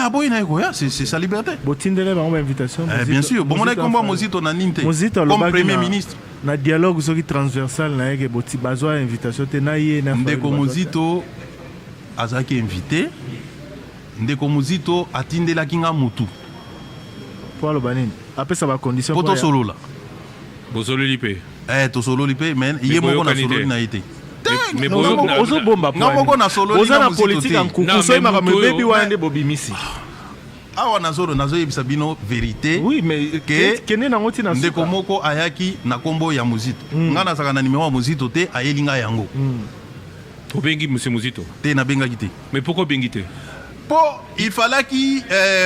Speaker 4: Aboy Naïgoya, c'est sa liberté.
Speaker 2: Botindele va une invitation.
Speaker 4: Bien sûr. Bon, on a combat Mouzito na Ninte. Comme Premier ministre.
Speaker 2: Na dialogue transversal na yeke boti bazwa invitation te na ye na.
Speaker 4: Ndeko Mouzito azaki invité. Ndeko Mouzito atindela kinga mutu.
Speaker 2: Pour le banin. Après ça va condition.
Speaker 4: Poto solo là.
Speaker 3: Bozolo lipe.
Speaker 4: To solo lipe mais yé moko na solo na été.
Speaker 3: Mais
Speaker 2: ozo bomba
Speaker 4: pour na solo
Speaker 2: oza na politique en kuku so ma bebi wande bobimisi
Speaker 4: awa nazoro yebisa bino vérité.
Speaker 2: Oui mais kene na ngoti na
Speaker 4: ndeko moko ayaki na kombo ya Mouzito nga saka na numéro ya Mouzito te ayelinga yango
Speaker 3: obengi monsieur Mouzito
Speaker 4: te na benga kité.
Speaker 3: Mais pourquoi bengi te?
Speaker 4: Il fallait qu'il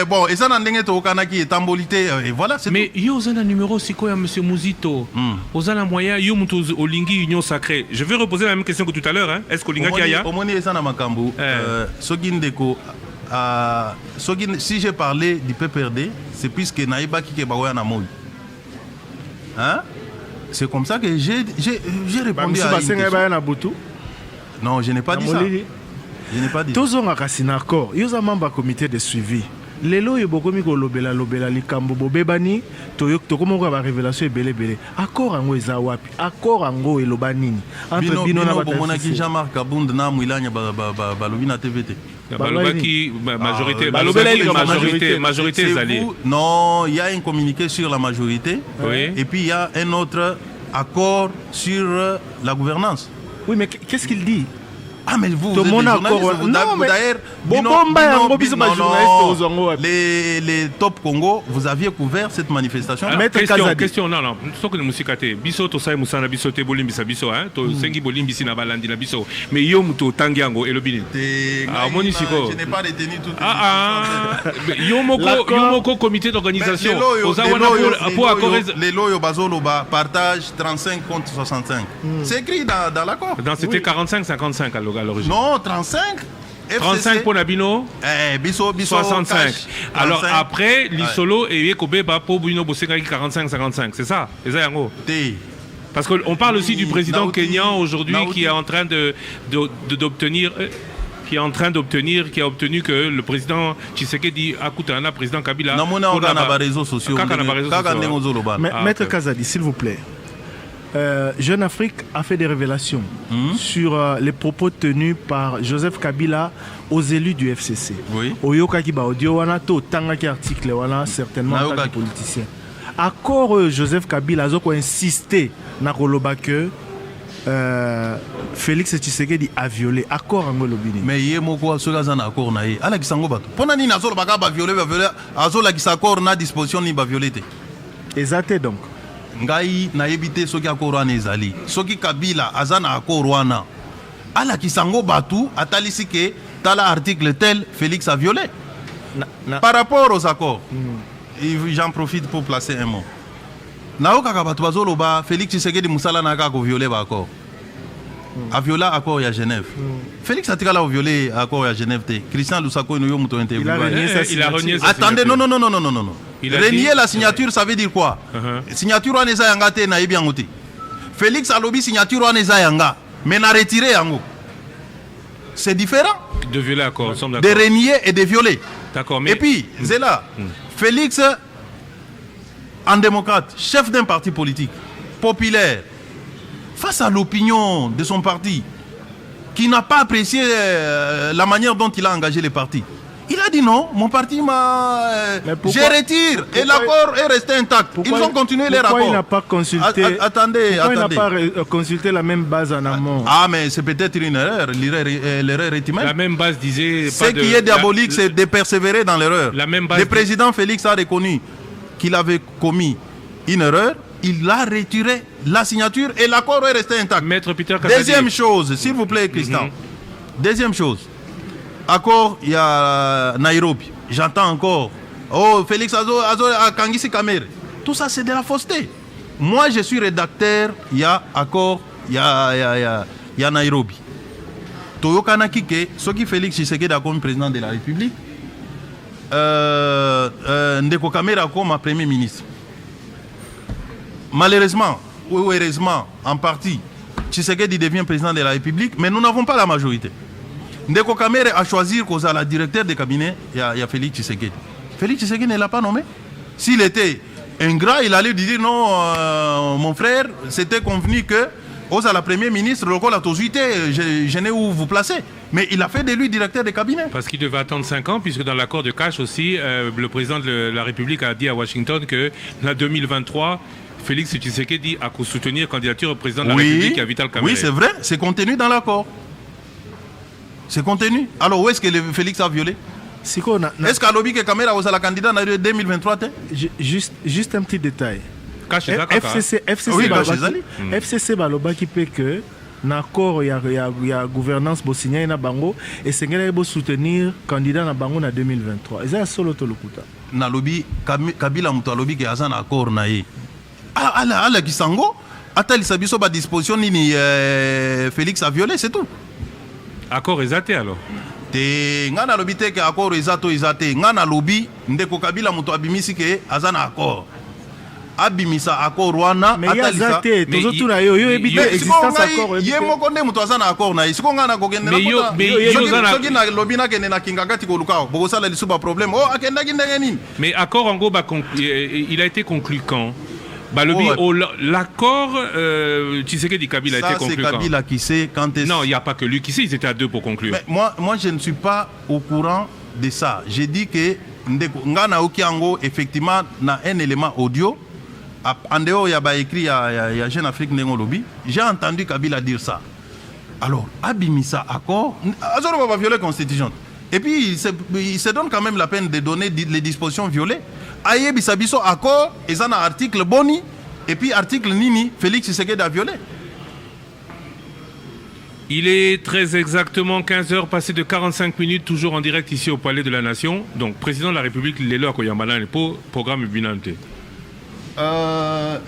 Speaker 4: bon et ça n'a rien été au Kanaki et tambolité et voilà c'est.
Speaker 3: Mais yo zana numéro c'est quoi monsieur Mouzito? Ozana moyen yo muto olingi union sacrée. Je vais reposer la même question que tout à l'heure hein. Est-ce que linga kiaya?
Speaker 4: Omoni eza na makambo soki ndeko soki si j'ai parlé du PPRD c'est puisque naïba ki ke baoya na moi. Hein? C'est comme ça que j'ai répondu à
Speaker 2: na Butu.
Speaker 4: Non, je n'ai pas dit ça. Je n'ai pas dit.
Speaker 2: Tozonga kasina accord. Yoza membre comité de suivi. Lelo yebokomi ko lobela likambo bobebani toyok tokomo ko ba révélation ebele. Accord ango eza wapi? Accord ango eloba nini? Entre bino na
Speaker 4: bataki. Bomona ki Jean-Marc Kabund na Mwilanya ba lobi na TVT.
Speaker 3: Balobaki majorité ezali.
Speaker 4: Non, il y a un communiqué sur la majorité.
Speaker 3: Oui.
Speaker 4: Et puis il y a un autre accord sur la gouvernance.
Speaker 2: Oui, mais qu'est-ce qu'il dit?
Speaker 4: Ah mais vous
Speaker 2: êtes journaliste. Non mais d'ailleurs
Speaker 4: les Top Congo vous aviez couvert cette manifestation.
Speaker 3: Question non soko ni musikate biso to sai musana biso te bolimbisa biso hein to sengi bolimbisi na balandi na biso mais yo muto tangi yango elobini moni siko
Speaker 4: je n'ai pas retenu tout
Speaker 3: yo moko comité d'organisation oza wana pour accord
Speaker 4: les loyo bazoloba partage 35 contre 65 c'est écrit dans l'accord.
Speaker 3: C'était 45-55 à l'origine.
Speaker 4: Non, 35.
Speaker 3: 35 pour Nabino.
Speaker 4: Biso
Speaker 3: 65.
Speaker 4: Cash,
Speaker 3: alors après, l'Isolo et Yekobeba pour Bino Bosekaki 45-55. C'est ça? Parce qu'on parle aussi du président kenyan aujourd'hui qui est en train d'obtenir. Qui a obtenu que le président Tshisekedi Akutana, président Kabila.
Speaker 4: Réseaux sociaux.
Speaker 2: Maître Kazadi, s'il vous plaît. Jeune Afrique a fait des révélations sur les propos tenus par Joseph Kabila aux élus du FCC.
Speaker 4: Oui.
Speaker 2: Oyoka ki ba audio wana to tanga ki article wana certainement en tant que politicien. Accord Joseph Kabila a insisté na koloba que Félix Tshisekedi a violé accord en Golobini.
Speaker 4: Mais yé moko soka za na accord na ye. Ala ki sango bato. Pona ni na zolo baka ba violer azola ki sa accord na disposition ni ba violer te.
Speaker 2: Exacté donc.
Speaker 4: Ngai na yebite soki accord wana ezali. Soki Kabila azana accord wana. Ala ki sango batu atalisi ke t'as l'article tel, Félix a violé. Par rapport aux accords, j'en profite pour placer un mot. Naoka Kabatouazo Loba, Félix Tshisekedi Moussala Naga a violé l'accord. A violé l'accord à Genève. Félix a violé l'accord à Genève. Christian Lusako il a
Speaker 3: renié sa
Speaker 4: Attendez, non. Renier la signature, ça veut dire quoi? Signature en Eza Yanga te na Ibiangoti. Félix a lobby signature en Eza Yanga, mais n'a retiré Yango. C'est différent.
Speaker 3: De violer l'accord,
Speaker 4: de renier et de violer.
Speaker 3: D'accord, mais...
Speaker 4: Et puis, c'est là, Félix, en démocrate, chef d'un parti politique, populaire, face à l'opinion de son parti, qui n'a pas apprécié la manière dont il a engagé les partis, il a dit non, mon parti m'a... je retire, et l'accord est resté intact. Ils ont continué les rapports.
Speaker 2: Pourquoi il n'a pas consulté...
Speaker 4: Attendez.
Speaker 2: Il n'a pas consulté la même base en amont?
Speaker 4: Ah, mais c'est peut-être une erreur, l'erreur est humaine.
Speaker 3: La même base disait...
Speaker 4: Ce qui est diabolique, c'est de persévérer dans l'erreur. Le président Félix a reconnu qu'il avait commis une erreur, il a retiré la signature et l'accord est resté intact.
Speaker 3: Maître Peter Kazadi.
Speaker 4: Deuxième chose, s'il vous plaît, Christian. Deuxième chose. Accord, il y a Nairobi. J'entends encore. Oh, Félix Azo a Kangisi Kamere. Tout ça, c'est de la fausseté. Moi, je suis rédacteur. Il y a accord, il y a Nairobi. Toyokana Kike, ce qui Félix Tshisekedi comme président de la République, Ndeko Kamere comme premier ministre. Malheureusement, ou heureusement, en partie, Tshisekedi devient président de la République, mais nous n'avons pas la majorité. Ndeko Kamere a choisi qu'on a la directeur de cabinet, il y a Félix Tshisekedi. Félix Tshisekedi ne l'a pas nommé. S'il était ingrat, il allait lui dire non, mon frère, c'était convenu que à la première ministre, le rôle a je n'ai où vous placer. Mais il a fait de lui directeur de cabinet.
Speaker 3: Parce qu'il devait attendre 5 ans, puisque dans l'accord de Cache aussi, le président de la République a dit à Washington que en 2023, Félix Tshisekedi a soutenir candidature au président de la République à Vital Kamerhe.
Speaker 4: Oui, c'est vrai, c'est contenu dans l'accord. C'est contenu. Alors où est-ce que Félix a violé? Est-ce qu'à l'objet que Kamera a la candidat en 2023?
Speaker 2: Juste un petit détail. FCC Baloba qui peut que l'accord il y a gouvernance bosigné na bango et c'est qu'elle va soutenir candidat na bango en 2023. C'est solo to lokuta.
Speaker 4: Na lobby Kabila muto lobby que azan accord na ye. Ala kisango atali sabiso ba disposition ni Félix a violé, c'est tout.
Speaker 3: Accord exaté alors.
Speaker 4: Te ngana lobby te que accord exaté ngana lobby ndeko Kabila muto abimisi que azan accord. Abimisa accord wana
Speaker 2: atalisa mais tout na yo existence accord
Speaker 4: ye moko nde muto azana accord na isiko ngana kokende na soki na lobby na kende na kingakati ko lukao boko sala lisuba problème oh akenda kindenge nini.
Speaker 3: Mais accord en gros il a été conclu quand? L'accord Tshisekedi Kabila a été conclu
Speaker 4: quand? C'est Kabila qui sait quand est-ce...
Speaker 3: Non, il n'y a pas que lui qui sait, ils étaient à 2 pour conclure.
Speaker 4: Mais moi je ne suis pas au courant de ça. J'ai dit que Ngana Okiango effectivement na un élément audio. En dehors, il y a écrit, il y a Jeune Afrique Nengolobi. J'ai entendu Kabila dire ça. Alors, Abimisa accord, Azoro va violer la Constitution. Et puis, il se donne quand même la peine de donner les dispositions violées. Aye Bisabiso accord, et ça, un article Boni, et puis article Nini, Félix Tshisekedi a violé.
Speaker 3: Il est très exactement 15h, passé de 45 minutes, toujours en direct ici au Palais de la Nation. Donc, président de la République, Lelo Akoyambala, le programme Binante.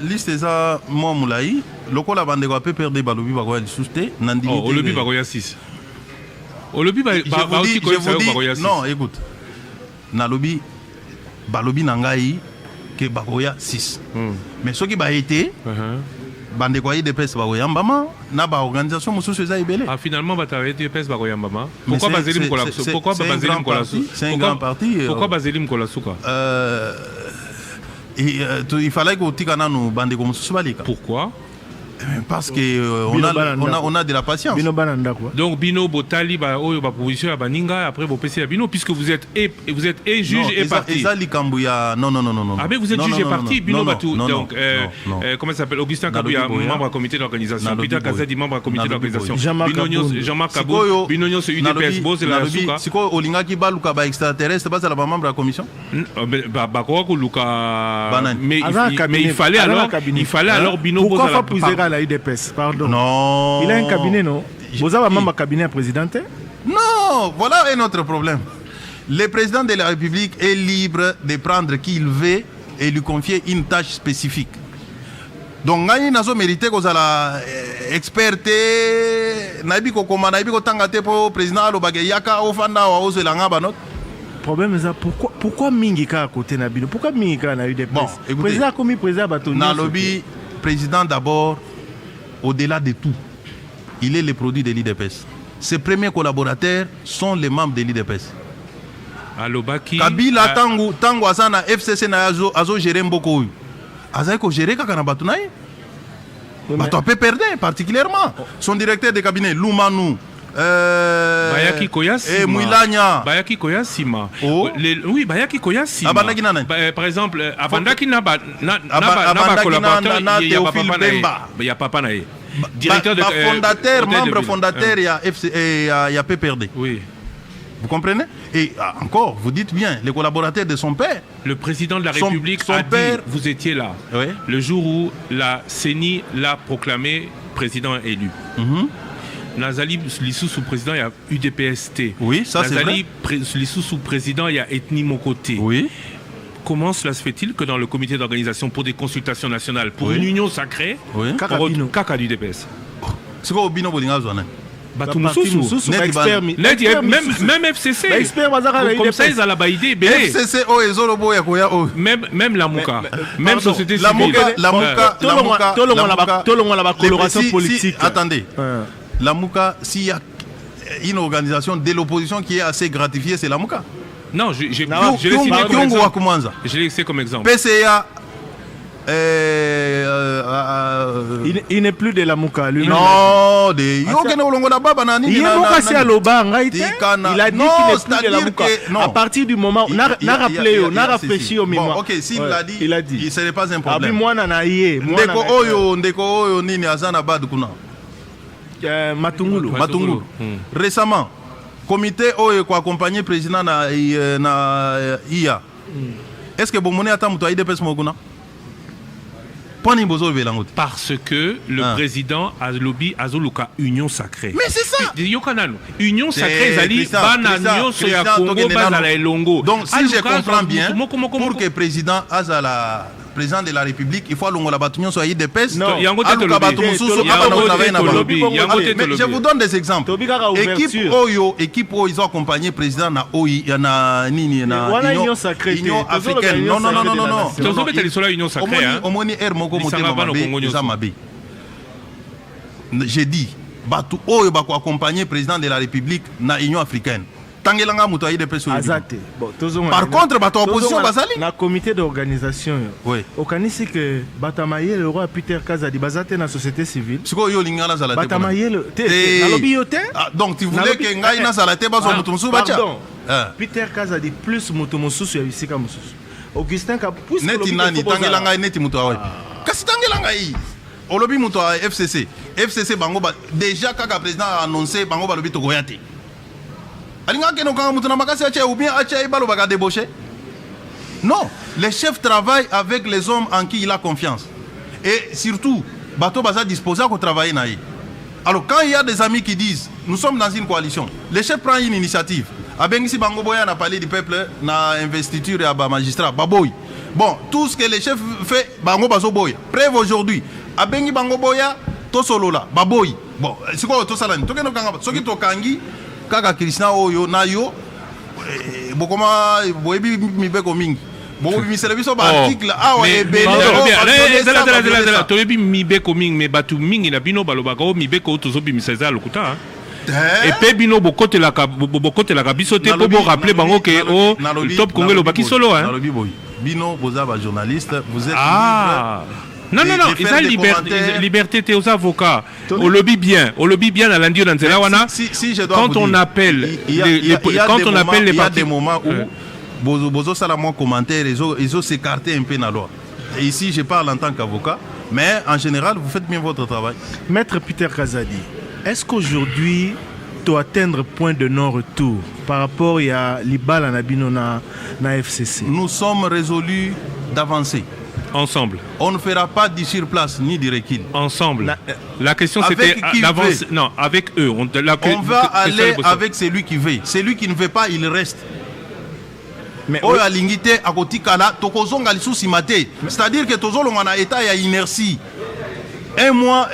Speaker 4: Liste eza mo mulai lokola bandeko ape perdre balobi bakoya lisuste nandiki
Speaker 3: oh olobi bakoya 6 olobi ba aussi ko ça bakoya 6
Speaker 4: non écoute na lobi balobi nangai ke bakoya 6 mais soki ba été bandeko ayi de pesa bakoya mbama na ba organisation mususu eza ibele
Speaker 3: finalement ba tawe de pesa bakoya mbama pourquoi Bazelim Kolasu pourquoi Bazelim Kolasu
Speaker 4: c'est un grand parti
Speaker 3: pourquoi Bazelim Kolasu quoi
Speaker 4: il fallait que Tikana nous bande comme ça.
Speaker 3: Pourquoi?
Speaker 4: Parce que on a de la patience.
Speaker 3: Donc Bino Botali ba position à Baninga après vous PC à Bino puisque vous êtes juge et parti.
Speaker 4: Non.
Speaker 3: Ah mais vous êtes juge et parti Bino Batou. Donc comment ça s'appelle Augustin Kabouya membre du comité d'organisation, Peter Kazadi membre du comité d'organisation, Jean-Marc Kabou, Binonio c'est UDPS Boss la Souka.
Speaker 4: Siko Olinga ki ba luka ba extraterrestre pas la membre de la commission.
Speaker 3: Ba ko luka mais il fallait alors Bino Boss
Speaker 2: à la UDPS, pardon.
Speaker 4: Non.
Speaker 2: Il a un cabinet, non? Vous avez un membre cabinet président?
Speaker 4: Non, Non, voilà un autre problème. Le président de la République est libre de prendre qui il veut et lui confier une tâche spécifique. Donc, il n'a pas mérité que la experte, naïbi ko koma naïbi ko tangate pour président alobage yaka ofanda wa ozelanga banot.
Speaker 2: Problème c'est pourquoi mingi ka à côté nabino? Pourquoi mingi ka na eu des
Speaker 4: bon,
Speaker 2: président comme président bato.
Speaker 4: Na lobby président d'abord, au-delà de tout, il est le produit de l'IDPS. Ses premiers collaborateurs sont les membres de l'IDPS.
Speaker 3: Alobaki
Speaker 4: Kabila tango asana FCC na azo gérer mboko. Aza ko gérer kaka na bato naye. Bato peut perdre particulièrement son directeur de cabinet Lumanu
Speaker 3: Bayaki Koyasima.
Speaker 4: Mouilanya.
Speaker 3: Bayaki Koyasima.
Speaker 4: Oh.
Speaker 3: Oui, Bayaki Koyasima.
Speaker 4: Abandaki nana.
Speaker 3: Par exemple, Abandaki Naba
Speaker 4: collaborateur,
Speaker 3: il y a papa naye. Directeur de
Speaker 4: fondateur, membre fondateur, il y a PPRD.
Speaker 3: Oui.
Speaker 4: Vous comprenez? Et encore, vous dites bien, les collaborateurs de son père.
Speaker 3: Le président de la République a dit, vous étiez là,
Speaker 4: oui.
Speaker 3: Le jour où la CENI l'a proclamé président élu. Nazali Lissou président, il y a UDPST.
Speaker 4: Oui, ça c'est vrai.
Speaker 3: Nazali Lissou président, il y a Ethnie Mokoté.
Speaker 4: Oui.
Speaker 3: Comment cela se fait-il que dans le comité d'organisation pour des consultations nationales, pour une union sacrée, Kaka du DPS?
Speaker 4: C'est quoi au bino Bolingazouane?
Speaker 3: Même FCC. Comme ça, ils ont la baïdée.
Speaker 4: FCC,
Speaker 3: même la Mouka. Même société civile.
Speaker 4: La Mouka.
Speaker 2: Coloration politique.
Speaker 4: Attendez. La Mouka, s'il y a une organisation de l'opposition qui est assez gratifiée, c'est la Mouka.
Speaker 3: Non, je l'ai laissé comme exemple.
Speaker 4: PCA.
Speaker 2: Il n'est plus de la Mouka lui.
Speaker 4: Non,
Speaker 2: il a dit qu'il n'est plus de la Mouka. À partir du moment où on a réfléchi au moment.
Speaker 4: Ok, s'il l'a dit,
Speaker 2: il a dit.
Speaker 4: Ce n'est pas un problème.
Speaker 2: Matungulu.
Speaker 4: Récemment, comité qui accompagné le président na IA. Est-ce que vous avez dit que vous avez
Speaker 3: parce que le président a lobby Azoluka Union Sacrée.
Speaker 4: Mais c'est ça.
Speaker 3: Union Sacrée, Zali, Bananion, Soya Congo, Bazala et Longo.
Speaker 4: Donc si je comprends bien, pour que le président Azala, président de la République, il faut que la bataillon soit IDPS.
Speaker 3: Non, il y a un côté de lobby.
Speaker 4: Je vous donne des exemples. Équipe où ils ont accompagné le président na Union Sacrée. Union africaine. Non.
Speaker 3: Union Sacrée.
Speaker 4: J'ai dit, Batu Oyo Bako accompagner le président de la République na Union africaine. Par contre, l'opposition basali.
Speaker 2: Na comité d'organisation.
Speaker 4: Oui.
Speaker 2: Au Kanisi que Batamaye le roi Peter Kazadi basate na société civile.
Speaker 4: C'est quoi yo lingala zalate?
Speaker 2: Batamaye le.
Speaker 4: Donc tu voulais que ngai na zalate baso mutumsu bacha.
Speaker 2: Peter Kazadi plus mutumsu ya bisika mususu. Augustin Kapus.
Speaker 4: Neti nani tangela neti mutu awe. Kasi tangela ngai. Olobi mutu a FCC. FCC bango ba déjà kaka président a annoncé bango ba lobi to goyate. Non, le chef travaille avec les hommes en qui il a confiance. Et surtout, Bato Baza disposé à travailler. Alors quand il y a des amis qui disent, nous sommes dans une coalition, le chef prend une initiative. Abengisi Bango Boya n'a parlé du peuple, n'a investiture et à magistrat, Baboy. Bon, tout ce que le chef fait, Bango Bazo Boya. Preuve aujourd'hui, Abengi Bango Boya, Tosolola, Baboy. Bon, c'est quoi Tosalani? Toki Tokangi, Kaka Krishna Oyo, Nayo, Bokoma, Boebi Mibeko Mingi. Bon, mi service ba article ah ouais
Speaker 3: toyebi mibeko mingi me batu mingi na bino balobaka o mibeko tozobi miseza lokuta et pe bino bokote la biso te po bo rappeler bango ke o top Congo lo baki solo hein
Speaker 4: bino boza ba journaliste vous êtes
Speaker 3: non, ils ont liberté aux avocats. On lobby bien à l'Indio dans Zelawana. Quand on appelle les partis.
Speaker 4: Il y a des moments où Bozo Salamon commentaire, ils ont s'écarté un peu dans la loi. Et ici, je parle en tant qu'avocat, mais en général, vous faites bien votre travail.
Speaker 2: Maître Peter Kazadi, est-ce qu'aujourd'hui, tu atteindre point de non-retour par rapport à l'Ibal Anabino na FCC?
Speaker 4: Nous sommes résolus d'avancer.
Speaker 3: Ensemble.
Speaker 4: On ne fera pas du sur place ni du recul.
Speaker 3: Ensemble. La question
Speaker 4: Avec
Speaker 3: c'était
Speaker 4: qui
Speaker 3: d'avance. Non, avec eux.
Speaker 4: On va aller avec celui qui veut. Celui qui ne veut pas, il reste.
Speaker 2: Mais
Speaker 4: Oyo alingite akotikala tokozonga lisusi mate. C'est-à-dire que tozolonga na état ya inertie. Un mois,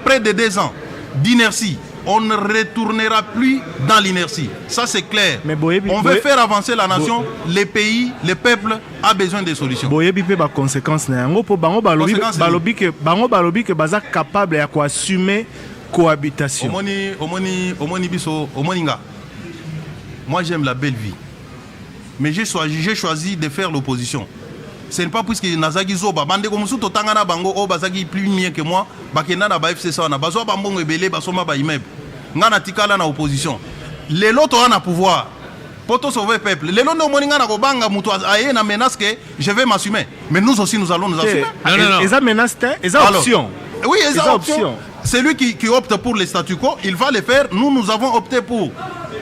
Speaker 4: près de 2 ans d'inertie. On ne retournera plus dans l'inertie. Ça c'est clair.
Speaker 2: Mais Boyebi,
Speaker 4: on veut faire avancer la nation. Les pays, le peuple a besoin de solutions.
Speaker 2: Boyebi pe ba conséquences na yango po bango balobi que baza capable ya ko assumer cohabitation.
Speaker 4: Omoni biso, omoninga. Moi j'aime la belle vie. Mais j'ai choisi de faire l'opposition. Ce n'est pas puisque Nazaki Zoba, bande comme sous Totangana Bango, oh Bazaki plus mieux que moi, Bakena na FCC, on a besoin de Ebele, Basoma Baimeb. Ngana Tikala na opposition. Les lots ont un pouvoir. Pour tout sauver le peuple. Les lots de Moninga na Kobanga, Moutou Aye na menace que je vais m'assumer. Mais nous aussi nous allons nous assumer.
Speaker 3: Non.
Speaker 2: Et ça menace, et ça option.
Speaker 4: Oui, et ça option. Celui qui opte pour le statu quo, il va le faire. Nous avons opté pour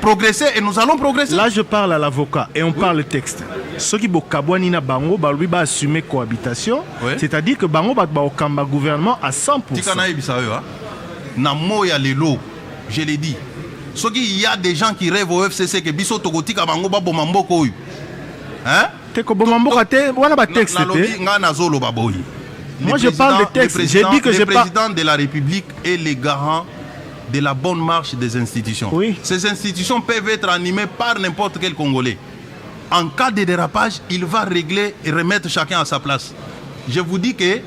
Speaker 4: progresser et nous allons progresser.
Speaker 2: Là, je parle à l'avocat et on parle le texte. Ceux qui Kabouani na Bango, lui va assumer cohabitation, c'est-à-dire que Bango va au gouvernement à 100%.
Speaker 4: Je l'ai dit. Ceux qui y a des gens qui rêvent au FCC que Biso Togotika Bango ba bomamboko. Hein?
Speaker 2: Moi, je parle de texte. J'ai dit que
Speaker 4: le président de la République est le garant de la bonne marche des institutions.
Speaker 2: Oui.
Speaker 4: Ces institutions peuvent être animées par n'importe quel Congolais. En cas de dérapage, il va régler et remettre chacun à sa place. Je vous dis que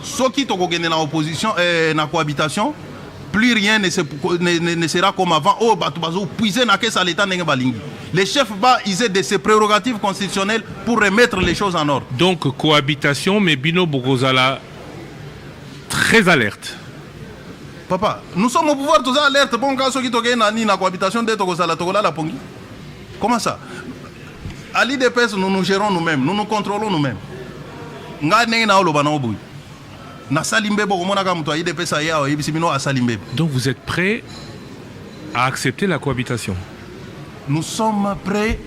Speaker 4: ceux qui sont dans l'opposition et dans la cohabitation, plus rien ne sera comme avant. Oh, les chefs ils ont de ces prérogatives constitutionnelles pour remettre les choses en ordre.
Speaker 3: Donc cohabitation, mais Bino Bogozala très alerte.
Speaker 4: Papa, nous sommes au pouvoir, tous alertes. Bon, quand ceux qui sont dans la cohabitation, comment ça? À l'IDPS, nous nous gérons nous-mêmes, nous nous contrôlons nous-mêmes.
Speaker 3: Donc vous êtes prêts à accepter la cohabitation?
Speaker 4: Nous sommes prêts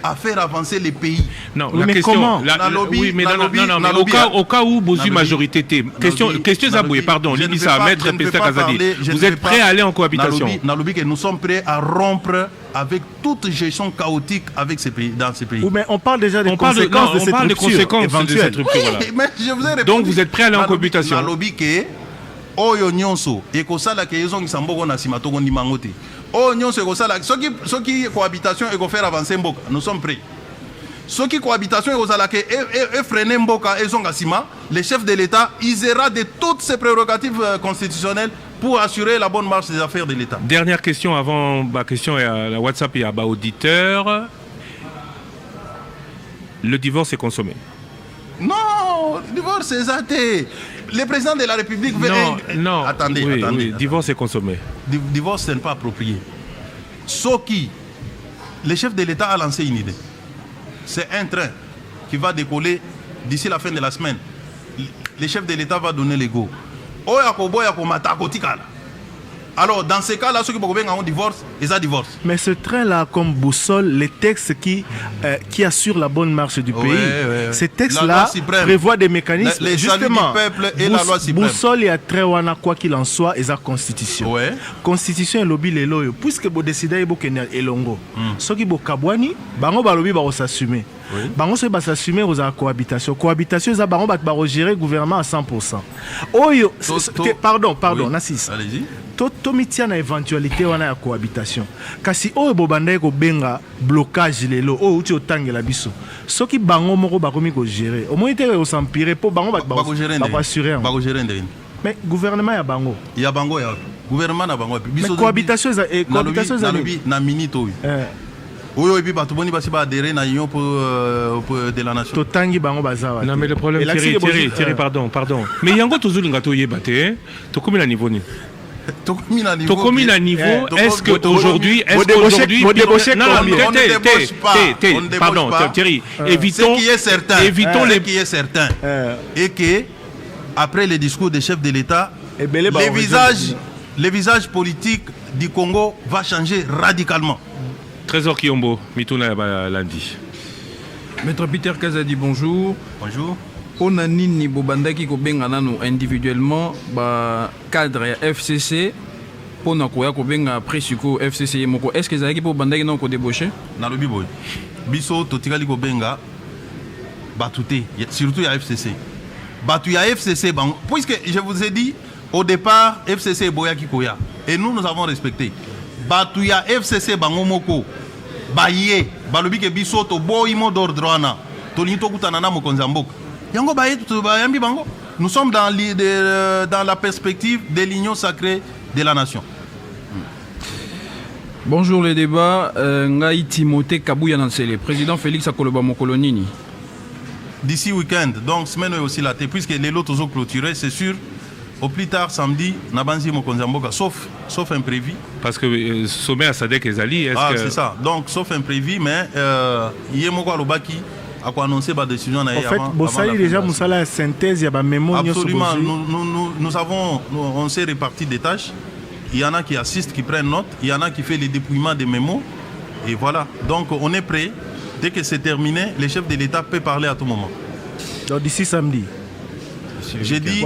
Speaker 4: à faire avancer les pays.
Speaker 3: Non, la question, oui, mais au cas où Bozu majorité T, question Zaboué, pardon, Linissa, maître Pesta Kazadi, vous êtes prêts à aller en cohabitation?
Speaker 4: Nous sommes prêts à rompre avec toute gestion chaotique avec ces pays, dans ces pays.
Speaker 2: Oui, mais on parle déjà des conséquences de cette rupture.
Speaker 3: Donc vous êtes prêts à aller en cohabitation?
Speaker 4: Oyo nyonso ekosala ke ezongi samboko na sima to ngoni mangote. Oyo nyonso ekosala ceux qui cohabitation et faire avancer mboka, nous sommes prêts. Ceux qui cohabitation ekosala ke freiner mboka ezonga sima, les chefs de l'État isera de toutes ces prérogatives constitutionnelles pour assurer la bonne marche des affaires de l'État.
Speaker 3: Dernière question avant ma question à la WhatsApp et à bas auditeur. Le divorce est consommé?
Speaker 4: Non, le divorce est zaté. Le président de la République veut...
Speaker 3: Non,
Speaker 4: attendez.
Speaker 3: Divorce est consommé.
Speaker 4: Divorce, ce n'est pas approprié. Sauf qui, le chef de l'État a lancé une idée. C'est un train qui va décoller d'ici la fin de la semaine. Le chef de l'État va donner les go. Alors, dans ces cas-là, ceux qui ont divorce, ils ont divorce.
Speaker 2: Mais ce train-là, comme boussole, les textes qui assurent la bonne marche du pays, ces textes-là prévoient des mécanismes.
Speaker 4: Les justement, du peuple et la loi suprême.
Speaker 2: Boussole et Atrewana, quoi qu'il en soit, ils ont constitution. Constitution et lobby les loyaux. Puisque vous décidez de elongo, ceux qui ont kabwani, bango balobi ba s'assumer. Bango se ba s'assumer aux cohabitation. Cohabitation, ils ont gérer le gouvernement à 100%. Oyo, pardon, Nassis.
Speaker 4: Allez-y.
Speaker 2: Tomitia na éventualité wana ya cohabitation kasi oyo bobanda ko benga blocage lelo oyo uti otangela biso soki bango moko bakomi ko gérer au moins te s'empirer po bango ba assurer mais gouvernement ya bango
Speaker 4: gouvernement na bango
Speaker 2: biso cohabitation
Speaker 4: na minito oyo ebi bato boni basi ba adhérer na union pour de la nation
Speaker 2: totangi bango bazawa.
Speaker 3: Non mais le problème Thierry pardon mais yango tozulinga to yebate to komi na niveau ni Tokomi à niveau, est-ce qu'aujourd'hui... Pardon, Thierry, évitons
Speaker 4: ce qui est certain. Et que, après les discours des chefs de l'État, le visage politique du Congo va changer radicalement.
Speaker 3: Trésor Kiyombo, Mituna lundi.
Speaker 1: Maître Peter Kazadi, bonjour.
Speaker 4: Bonjour.
Speaker 1: on a nini bobandaki ko benga nanu individuellement ba cadre FCC pour na koya ko benga presiko FCC moko est-ce que ezalaki po bandaki non ko débaucher
Speaker 4: na lobi boy biso totikali ko benga batute surtout ya FCC batu ya FCC bang puisque je vous ai dit au départ FCC boyaki koya et nous avons respecté batu ya FCC bango moko baye balobi ke biso to boy mo d'ordre wana to lingi to kutana na mokonzi mboka yango baye to bayambi bango. Nous sommes dans la perspective de l'union sacrée de la nation.
Speaker 1: Bonjour les débats. Ngai Timothée Kabouya Nansele, président Félix Akoloba Mokolonini.
Speaker 4: D'ici week-end, donc semaine aussi la thé, puisque les lots ont clôturé, c'est sûr. Au plus tard samedi, Nabanzi Mokonzamboka, sauf imprévu.
Speaker 3: Parce que sommet à Sadek et Zali, est-ce que...
Speaker 4: c'est ça. Donc sauf imprévu, mais Yemoko Alobaki a quoi annoncer ma décision. En
Speaker 2: fait, Bossali déjà Moussala synthèse, il y a ma mémoire.
Speaker 4: Absolument. On s'est réparti des tâches. Il y en a qui assistent, qui prennent note. Il y en a qui fait les dépouillements des mémos. Et voilà. Donc on est prêt. Dès que c'est terminé, le chef de l'État peut parler à tout moment.
Speaker 2: Donc d'ici samedi.
Speaker 4: J'ai dit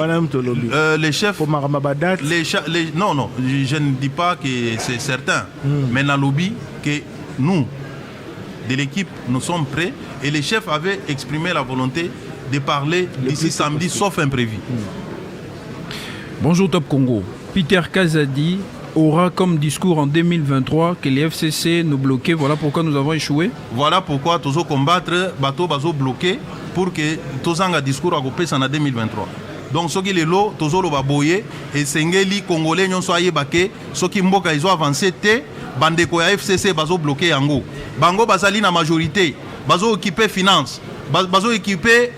Speaker 4: les chefs. Non, je ne dis pas que c'est certain. Mais dans le lobby, que nous, de l'équipe, nous sommes prêts. Et les chefs avaient exprimé la volonté de parler d'ici samedi, sauf imprévu.
Speaker 1: Bonjour Top Congo. Peter Kazadi aura comme discours en 2023 que les FCC nous bloquaient. Voilà pourquoi nous avons échoué.
Speaker 4: Voilà pourquoi nous allons combattre bateau bazo bloqué pour que tous un discours à couper en 2023. Donc ce qui est là, tous allons baboyer et sengeli congolais n'ont soyé baké. Ce qui mboka ils ont avancé té bande ko FCC bazo bloqué yango. Bango bazali na majorité. Bazo occupé finance. Bazo équipé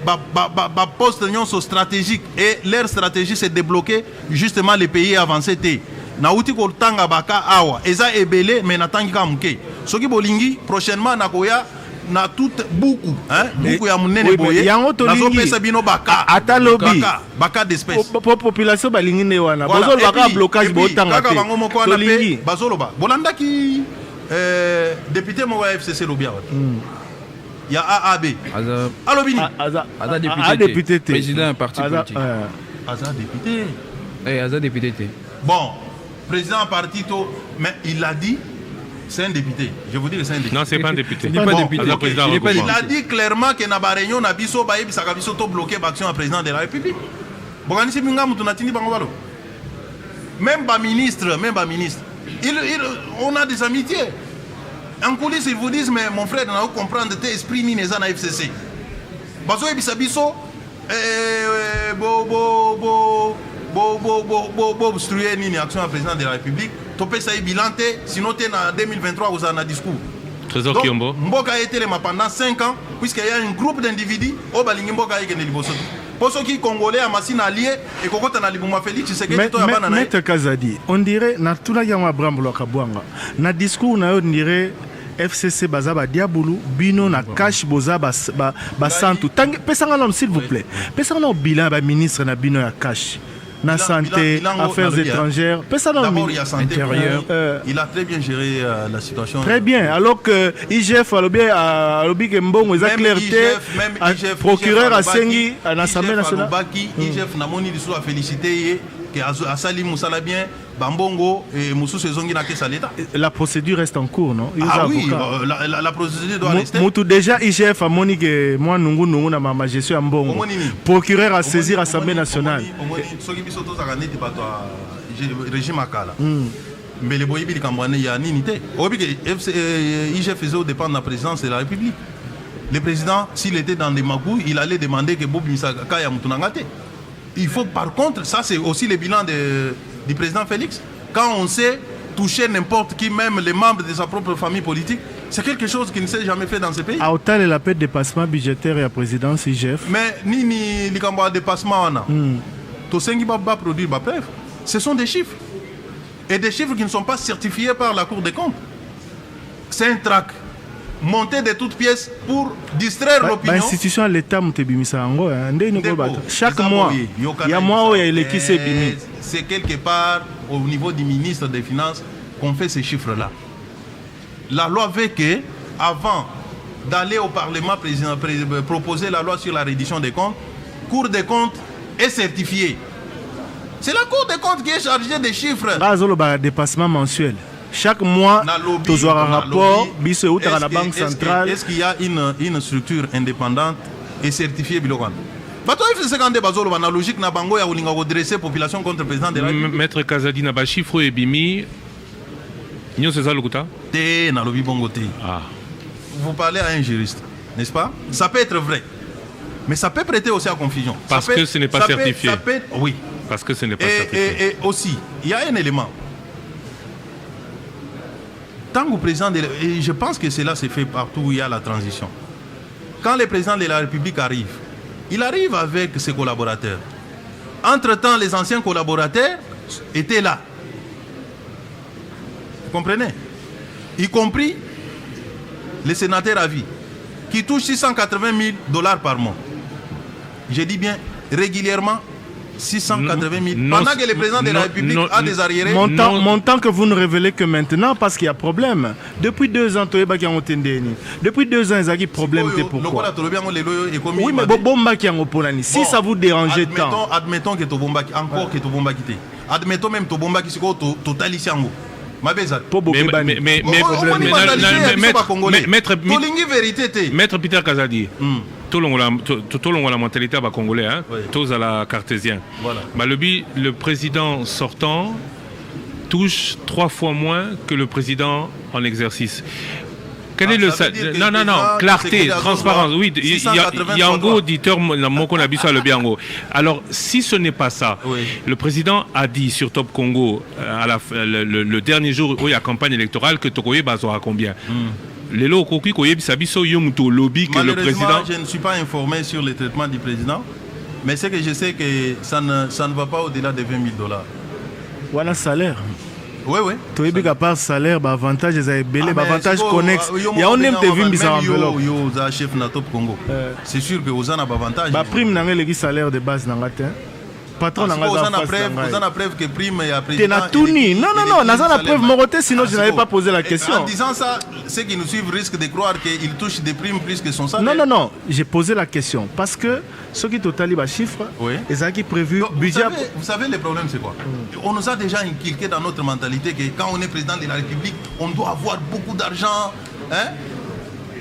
Speaker 4: poste stratégique et leur stratégie c'est de débloquer justement les pays avancés té. Na uti ko tanga baka awa eza ebele mais na tangi ka muke soki bolingi prochainement na koya na tout beaucoup beaucoup ya munene boye nazo pesa bino baka
Speaker 2: ata lobby
Speaker 4: baka d'espèce
Speaker 2: population balingi ne wana bozol baka blocage bo tanga
Speaker 4: te tolingi bazoloba bolandaki député mo FCC lobby ya AAB alobini
Speaker 1: aza député président parti politique
Speaker 4: aza député
Speaker 1: aza député
Speaker 4: bon président parti, mais il a dit, c'est un député. Je vous dis que c'est un député.
Speaker 3: Non, c'est pas un député.
Speaker 1: Il n'est pas député.
Speaker 4: Il a dit clairement que na réunion na biso baïbi sakabiso to bloqué l'action du président de la République. Boganisi minga mutunatini bangobalo. Même ba ministre, on a des amitiés. En coulisses, ils vous disent mais mon frère n'a pas comprendre tes esprits ni neza na FCC. Bazo ebisabiso obstruer une action à président de la République. Topé ça est bilanté, sinon tu es en 2023 vous avez un discours.
Speaker 3: Trésor Kiombo.
Speaker 4: Mboka a été pendant 5 ans, puisqu'il y a un groupe d'individus, au Balingi Mboka a été libosoto. Pour ceux qui Congolais à Massine allié et Kokota na Libouma Félix, tu sais que tu as
Speaker 2: Maître Kazadi, on dirait, na tuna yama Brambo Kabwanga, na discours na on dirait. FCC Bazaba Diaboulou, Bino na cash boza basantu. Pesanga nom s'il vous plaît. Pesanga nom bilan ba ministre na Bino ya cash. Na santé, affaires étrangères. Pesanga nom
Speaker 4: intérieur. Il a très bien géré la situation.
Speaker 2: Très bien. Alors que IGF a lobby que mbongo eza clarté. Procureur a sengi à l'Assemblée nationale.
Speaker 4: IGF na moni diso a félicité que Asali Moussala bien. Bambongo et Moussou Sezongi n'a que ça l'État.
Speaker 2: La procédure reste en cours, non?
Speaker 4: Oui, la procédure doit rester.
Speaker 2: Moutou déjà, IGF a moni que moi, Nungu, na ma gestion en bon. Procureur à saisir l'Assemblée nationale.
Speaker 4: Régime Akala. Mais les boyes, il y a une unité. IGF faisait au dépend de la présidence de la République. Le président, s'il était dans des magouilles, il allait demander que Bob Misaka ya Moutounangate. Il faut par contre, ça c'est aussi le bilan du président Félix. Quand on sait toucher n'importe qui, même les membres de sa propre famille politique, c'est quelque chose qui ne s'est jamais fait dans ce pays.
Speaker 2: À autant de la paix de dépassement budgétaire et à présidence IGF.
Speaker 4: Mais ni les dépassement, tout ce qui va produire ma preuve, ce sont des chiffres. Et des chiffres qui ne sont pas certifiés par la Cour des comptes. C'est un trac. Monter de toutes pièces pour distraire l'opinion.
Speaker 2: L'institution à l'État, chaque mois, il y a mois où il y a l'équipe.
Speaker 4: C'est quelque part au niveau du ministre des Finances qu'on fait ces chiffres-là. La loi veut que, avant d'aller au Parlement proposer la loi sur la reddition des comptes, Cour des comptes est certifiée. C'est la Cour des comptes qui est chargée des chiffres.
Speaker 2: Un dépassement mensuel. Chaque mois, tu as un rapport, à la Banque centrale.
Speaker 4: Est-ce qu'il y a une structure indépendante et certifiée Bilokan? La logique na bango ya ulinga redresser population contre le président de la République.
Speaker 3: Maître Kazadi na ba chiffre et bimi. Nyo c'est ça le kuta?
Speaker 4: Té na lobi bongo té.
Speaker 3: Ah.
Speaker 4: Vous parlez à un juriste, n'est-ce pas? Ça peut être vrai. Mais ça peut prêter aussi à confusion.
Speaker 3: Parce que ce n'est pas certifié.
Speaker 4: Oui.
Speaker 3: Parce que ce n'est pas certifié.
Speaker 4: Et aussi, il y a un élément. Tant que président et je pense que cela se fait partout où il y a la transition. Quand le président de la République arrive, il arrive avec ses collaborateurs. Entre-temps, les anciens collaborateurs étaient là. Vous comprenez? Y compris les sénateurs à vie, qui touchent $680 000 par mois. Je dis bien régulièrement 680 000. Pendant que le président de la République a des arriérés.
Speaker 2: Montant que vous ne révélez que maintenant parce qu'il y a problème. Depuis 2 ans, depuis 2 ans, il y a des problèmes. Pourquoi? Oui, mais si ça vous dérangeait tant.
Speaker 4: Admettons que tu encore que tu admettons même que tu totalise.
Speaker 3: Maître Peter Kazadi, tout le monde la mentalité congolais, tous à la cartésien. Le président sortant touche 3 fois moins que le président en exercice. Quel est le non, clarté, transparence. Oui, il y a un gros auditeur, alors, si ce n'est pas ça, le président a dit sur Top Congo, le dernier jour où il y a campagne électorale, que Tokoye Bazoa combien
Speaker 4: Malheureusement, je ne suis pas informé sur le traitement du président, mais c'est que je sais que ça ne va pas au-delà de $20 000.
Speaker 2: Voilà le salaire.
Speaker 4: Oui.
Speaker 2: Tu es à part salaire, avantage avantage connexe. Il y a un même TV bizarre enveloppe.
Speaker 4: Chef na Top Congo. C'est sûr que vous avez un avantage.
Speaker 2: Prime n'a le salaire de base dans la terre. Patron n'a
Speaker 4: pas de preuve que prime et après.
Speaker 2: Tu n'as tout ni. Non, n'a pas preuve moroté, sinon je n'avais pas posé la question.
Speaker 4: En disant ça, ceux qui nous suivent risquent de croire qu'il touche des primes plus que son salaire.
Speaker 2: Non, j'ai posé la question parce que ceux qui totalent les chiffres, ils ont prévu budget.
Speaker 4: Vous savez, le problème c'est quoi? On nous a déjà inculqué dans notre mentalité que quand on est président de la République, on doit avoir beaucoup d'argent.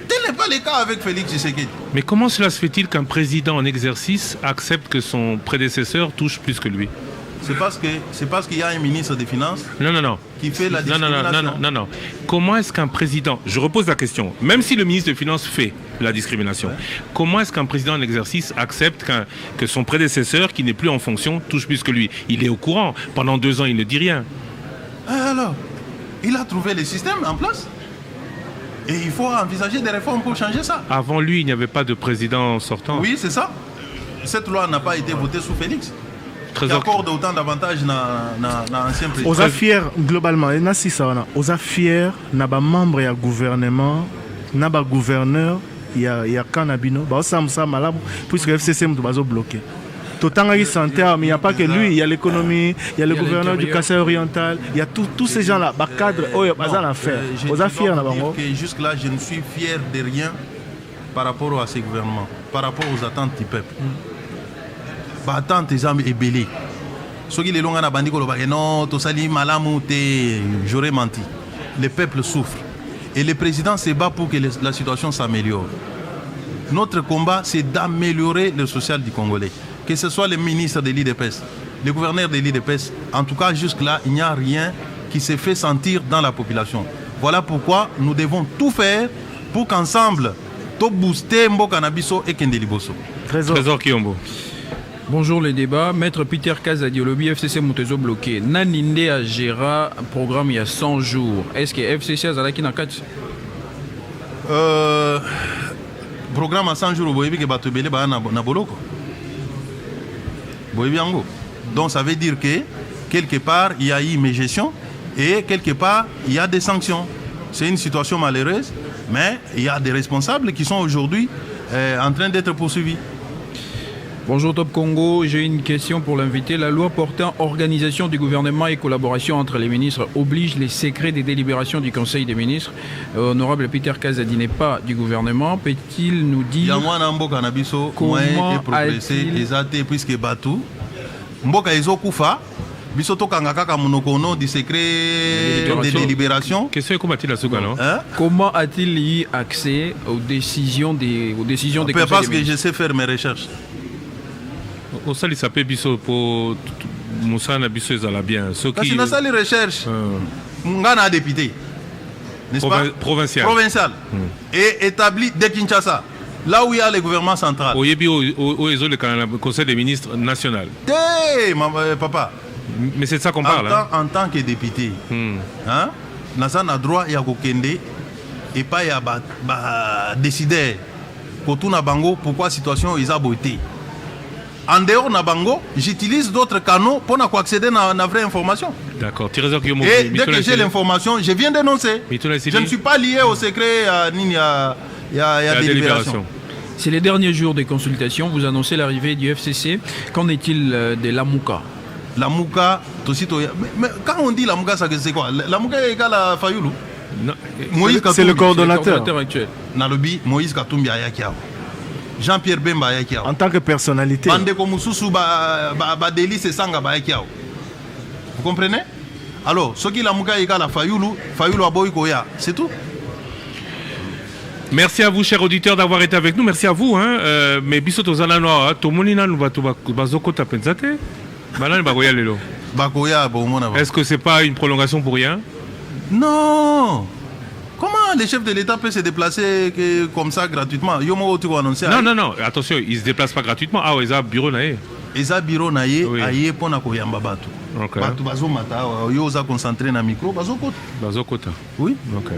Speaker 4: Tel n'est pas le cas avec Félix Tshisekedi.
Speaker 3: Mais comment cela se fait-il qu'un président en exercice accepte que son prédécesseur touche plus que lui?
Speaker 4: C'est parce qu'il y a un ministre des Finances qui fait la discrimination.
Speaker 3: Non. Comment est-ce qu'un président... Je repose la question. Même si le ministre des Finances fait la discrimination, comment est-ce qu'un président en exercice accepte que son prédécesseur, qui n'est plus en fonction, touche plus que lui? Il est au courant. Pendant 2 ans, il ne dit rien.
Speaker 4: Alors, il a trouvé le système en place. Et il faut envisager des réformes pour changer ça.
Speaker 3: Avant lui, il n'y avait pas de président sortant.
Speaker 4: Oui, c'est ça. Cette loi n'a pas été votée sous Félix. Il accorde autant d'avantages à l'ancien président.
Speaker 2: Aux affaires, globalement, aux affaires, il y a des membres du gouvernement, il y a des gouverneurs, il y a Kanabino, puisque le FCC est bloqué. Santé, mais il n'y a pas que lui, il y a l'économie, il y a le gouverneur du Kassai oriental, il y a tous ces gens-là, cadres, aux affaires.
Speaker 4: Jusque-là, je ne suis fier de rien par rapport à ces gouvernements, par rapport aux attentes du peuple. Attentes, les âmes et belées. Ceux qui les longs à bandi, non, j'aurais menti. Le peuple souffre. Et le président se bat pour que la situation s'améliore. Notre combat, c'est d'améliorer le social du Congolais. Que ce soit le ministre de l'IDPS, le gouverneur de l'IDPS, en tout cas jusque-là, il n'y a rien qui se fait sentir dans la population. Voilà pourquoi nous devons tout faire pour qu'ensemble, tout booster Mboka Nabiso et Kendeliboso.
Speaker 3: Trésor Kiombo.
Speaker 1: Bonjour les débats. Maître Peter Kazadi, le lobby FCC Moutezo bloqué. Naninde a géré un programme il y a 100 jours. Est-ce que FCC a zalaki na kati?
Speaker 4: Programme à 100 jours, vous voyez que Batobele ba na boloko. Donc ça veut dire que quelque part il y a eu une gestion et quelque part il y a des sanctions. C'est une situation malheureuse, mais il y a des responsables qui sont aujourd'hui en train d'être poursuivis.
Speaker 1: Bonjour Top Congo, j'ai une question pour l'invité. La loi portant organisation du gouvernement et collaboration entre les ministres oblige les secrets des délibérations du Conseil des ministres. Honorable Peter Kazadi n'est pas du gouvernement. Peut-il nous dire comment
Speaker 4: a-t-il puisque Batou Mboka Ezokufa Bisoto Kangaka Monokono du secret des délibérations.
Speaker 3: Question comment a-t-il
Speaker 1: Comment a-t-il eu accès aux décisions des Conseils des
Speaker 4: Parce que je sais faire mes recherches.
Speaker 3: Au sali s'appelle biso pour Moussa na biso ezala bien.
Speaker 4: Parce que na sali recherche. Ngana député. N'est-ce pas?
Speaker 3: Provincial.
Speaker 4: Et établi de Kinshasa. Là où il y a le gouvernement central.
Speaker 3: Au Yebi au Conseil des ministres national.
Speaker 4: Papa.
Speaker 3: Mais c'est de ça qu'on parle.
Speaker 4: En tant que député, hein, Nazan a droit à Kokende et pas à décider pour tout Nabango pourquoi la situation est abotée. En dehors de Nabango, j'utilise d'autres canaux pour accéder à la vraie information.
Speaker 3: D'accord.
Speaker 4: Et dès que j'ai l'information, je viens dénoncer. Je ne suis pas lié au secret à délibération.
Speaker 1: C'est les derniers jours des consultations. Vous annoncez l'arrivée du FCC. Qu'en est-il de l'Amouka?
Speaker 4: L'Amouka, mais quand on dit l'Amouka, ça c'est quoi? L'Amouka est égal à Fayoulou.
Speaker 2: C'est le coordonnateur
Speaker 1: actuel.
Speaker 2: Nalobi,
Speaker 4: Moïse Katumbi Ayakiao. Jean-Pierre Bemba Ayakiao.
Speaker 2: En tant que personnalité.
Speaker 4: Bandeko Moussousou Badeli Sanga Ayakiao. Vous comprenez? Alors, ce qui l'Amouka est égal à Fayoulou, Fayoulou Aboïkoya, c'est tout.
Speaker 3: Merci à vous, chers auditeurs, d'avoir été avec nous. Merci à vous. Mais Bisoto Zananoa, Tomonina, nous va Bazoko Tapenzate. Est-ce que c'est pas une prolongation pour rien?
Speaker 4: Non. Comment les chefs de l'État peuvent se déplacer comme ça gratuitement?
Speaker 3: Non, attention, ils ne se déplacent pas gratuitement. Ah, ils ont bureau naïe.
Speaker 4: Ils ont bureau naïe, aïe pour na koyamba batu.
Speaker 3: Ok.
Speaker 4: Batu bazo mata, yo za concentré na micro, bazo kota.
Speaker 3: Bazo kota.
Speaker 4: Oui.
Speaker 3: Ok.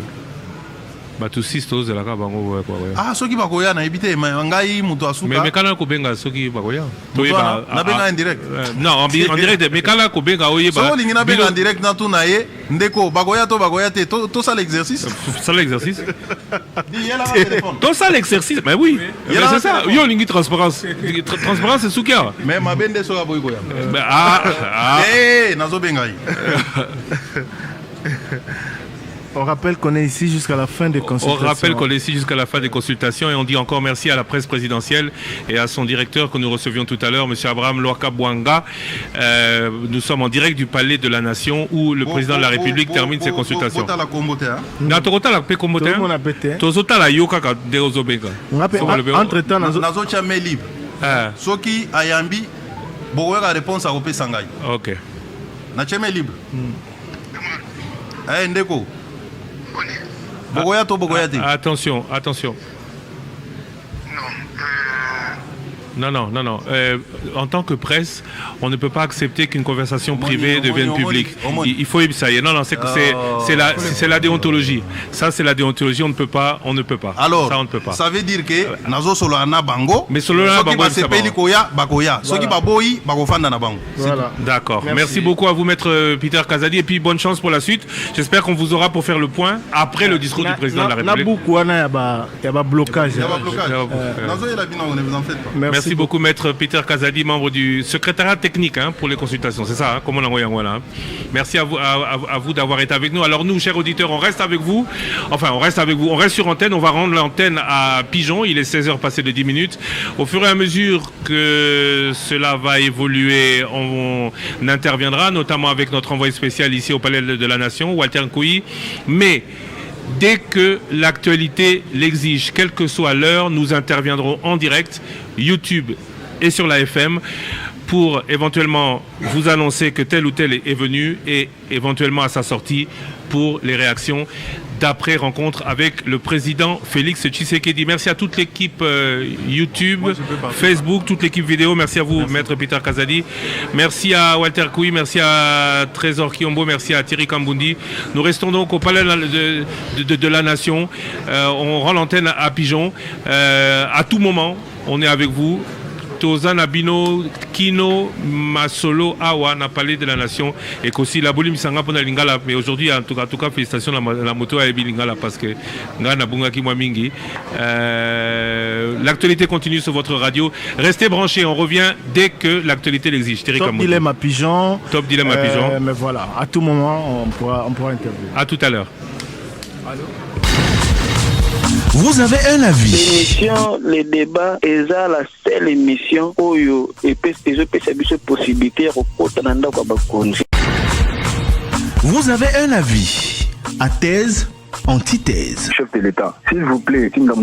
Speaker 3: Batu 6 tos de la bango quoi.
Speaker 4: Ah, ceux qui bakoya na ebité ngai muto asuka.
Speaker 3: Mais kana ko benga ceux qui bakoya.
Speaker 4: Na benga en direct.
Speaker 3: Non, en direct, mais kana ko benga oye ba.
Speaker 4: So lingina benga en direct na tu naie, ndeko bakoya te to ça l'exercice.
Speaker 3: Ça l'exercice.
Speaker 4: Dis là le téléphone.
Speaker 3: To ça l'exercice. Mais oui. C'est ça. Yo lingi transparence. Transparence c'est soukia.
Speaker 4: Mais ma bende so boy koya. Nazo benga.
Speaker 2: On rappelle qu'on est ici jusqu'à la fin des
Speaker 3: consultations. Et on dit encore merci à la presse présidentielle et à son directeur que nous recevions tout à l'heure, M. Abraham Loaka Bouanga. Nous sommes en direct du Palais de la Nation où le président de la République termine ses consultations.
Speaker 2: Entre-temps,
Speaker 4: Soki Ayambi, Bogoya réponse à Opé Sangai.
Speaker 3: Ok.
Speaker 4: Nacheme libre. Ndeko.
Speaker 3: Attention. Non. En tant que presse, on ne peut pas accepter qu'une conversation privée devienne publique. Il faut ça y est. Non, c'est la déontologie. Ça, c'est la déontologie. On ne peut pas.
Speaker 4: Alors,
Speaker 3: ça, on ne peut pas.
Speaker 4: Ça veut dire que nazo solo ana bango.
Speaker 3: Mais solo ana bango,
Speaker 4: c'est pas bakoya. Ce qui baboyi bakofanda na bango.
Speaker 3: D'accord. Merci beaucoup à vous, maître Peter Kazadi, et puis bonne chance pour la suite. J'espère qu'on vous aura pour faire le point après le discours du président de la République.
Speaker 2: Il y a blocage.
Speaker 3: Merci beaucoup, maître Peter Kazadi, membre du secrétariat technique pour les consultations. C'est ça, comme on l'a envoyé. Merci à vous d'avoir été avec nous. Alors nous, chers auditeurs, on reste avec vous. Enfin, on reste sur antenne. On va rendre l'antenne à Pigeon. Il est 16h passé de 10 minutes. Au fur et à mesure que cela va évoluer, on interviendra, notamment avec notre envoyé spécial ici au Palais de la Nation, Walter Nkouyi. Mais dès que l'actualité l'exige, quelle que soit l'heure, nous interviendrons en direct, YouTube et sur la FM, pour éventuellement vous annoncer que tel ou tel est venu et éventuellement à sa sortie pour les réactions d'après rencontre avec le président Félix Tshisekedi. Merci à toute l'équipe YouTube, Facebook, toute l'équipe vidéo. Merci à vous, maître Peter Kazadi. Merci à Walter Nkouyi, merci à Trésor Kiombo, merci à Thierry Kambundi. Nous restons donc au Palais de la Nation. On rend l'antenne à Pigeon. À tout moment, on est avec vous. Tozana Bino Kino Masolo Awa na Palais de la Nation et qu'aussi la bolim sanga pour Lingala. Mais aujourd'hui, en tout cas, félicitations la moto à Lingala parce que Ngana Bunga Kimwamingi. L'actualité continue sur votre radio. Restez branchés, on revient dès que l'actualité l'exige.
Speaker 2: Top dilemme à pigeon.
Speaker 3: Top dilemme à pigeon.
Speaker 2: Mais voilà, à tout moment, on pourra intervenir.
Speaker 3: À tout à l'heure.
Speaker 1: Allô?
Speaker 5: Vous avez un avis.
Speaker 6: L'émission, les débats, est la seule émission où il peut se possibilité de.
Speaker 5: Vous avez un avis. À thèse, antithèse.
Speaker 7: Chef de l'État, s'il vous plaît,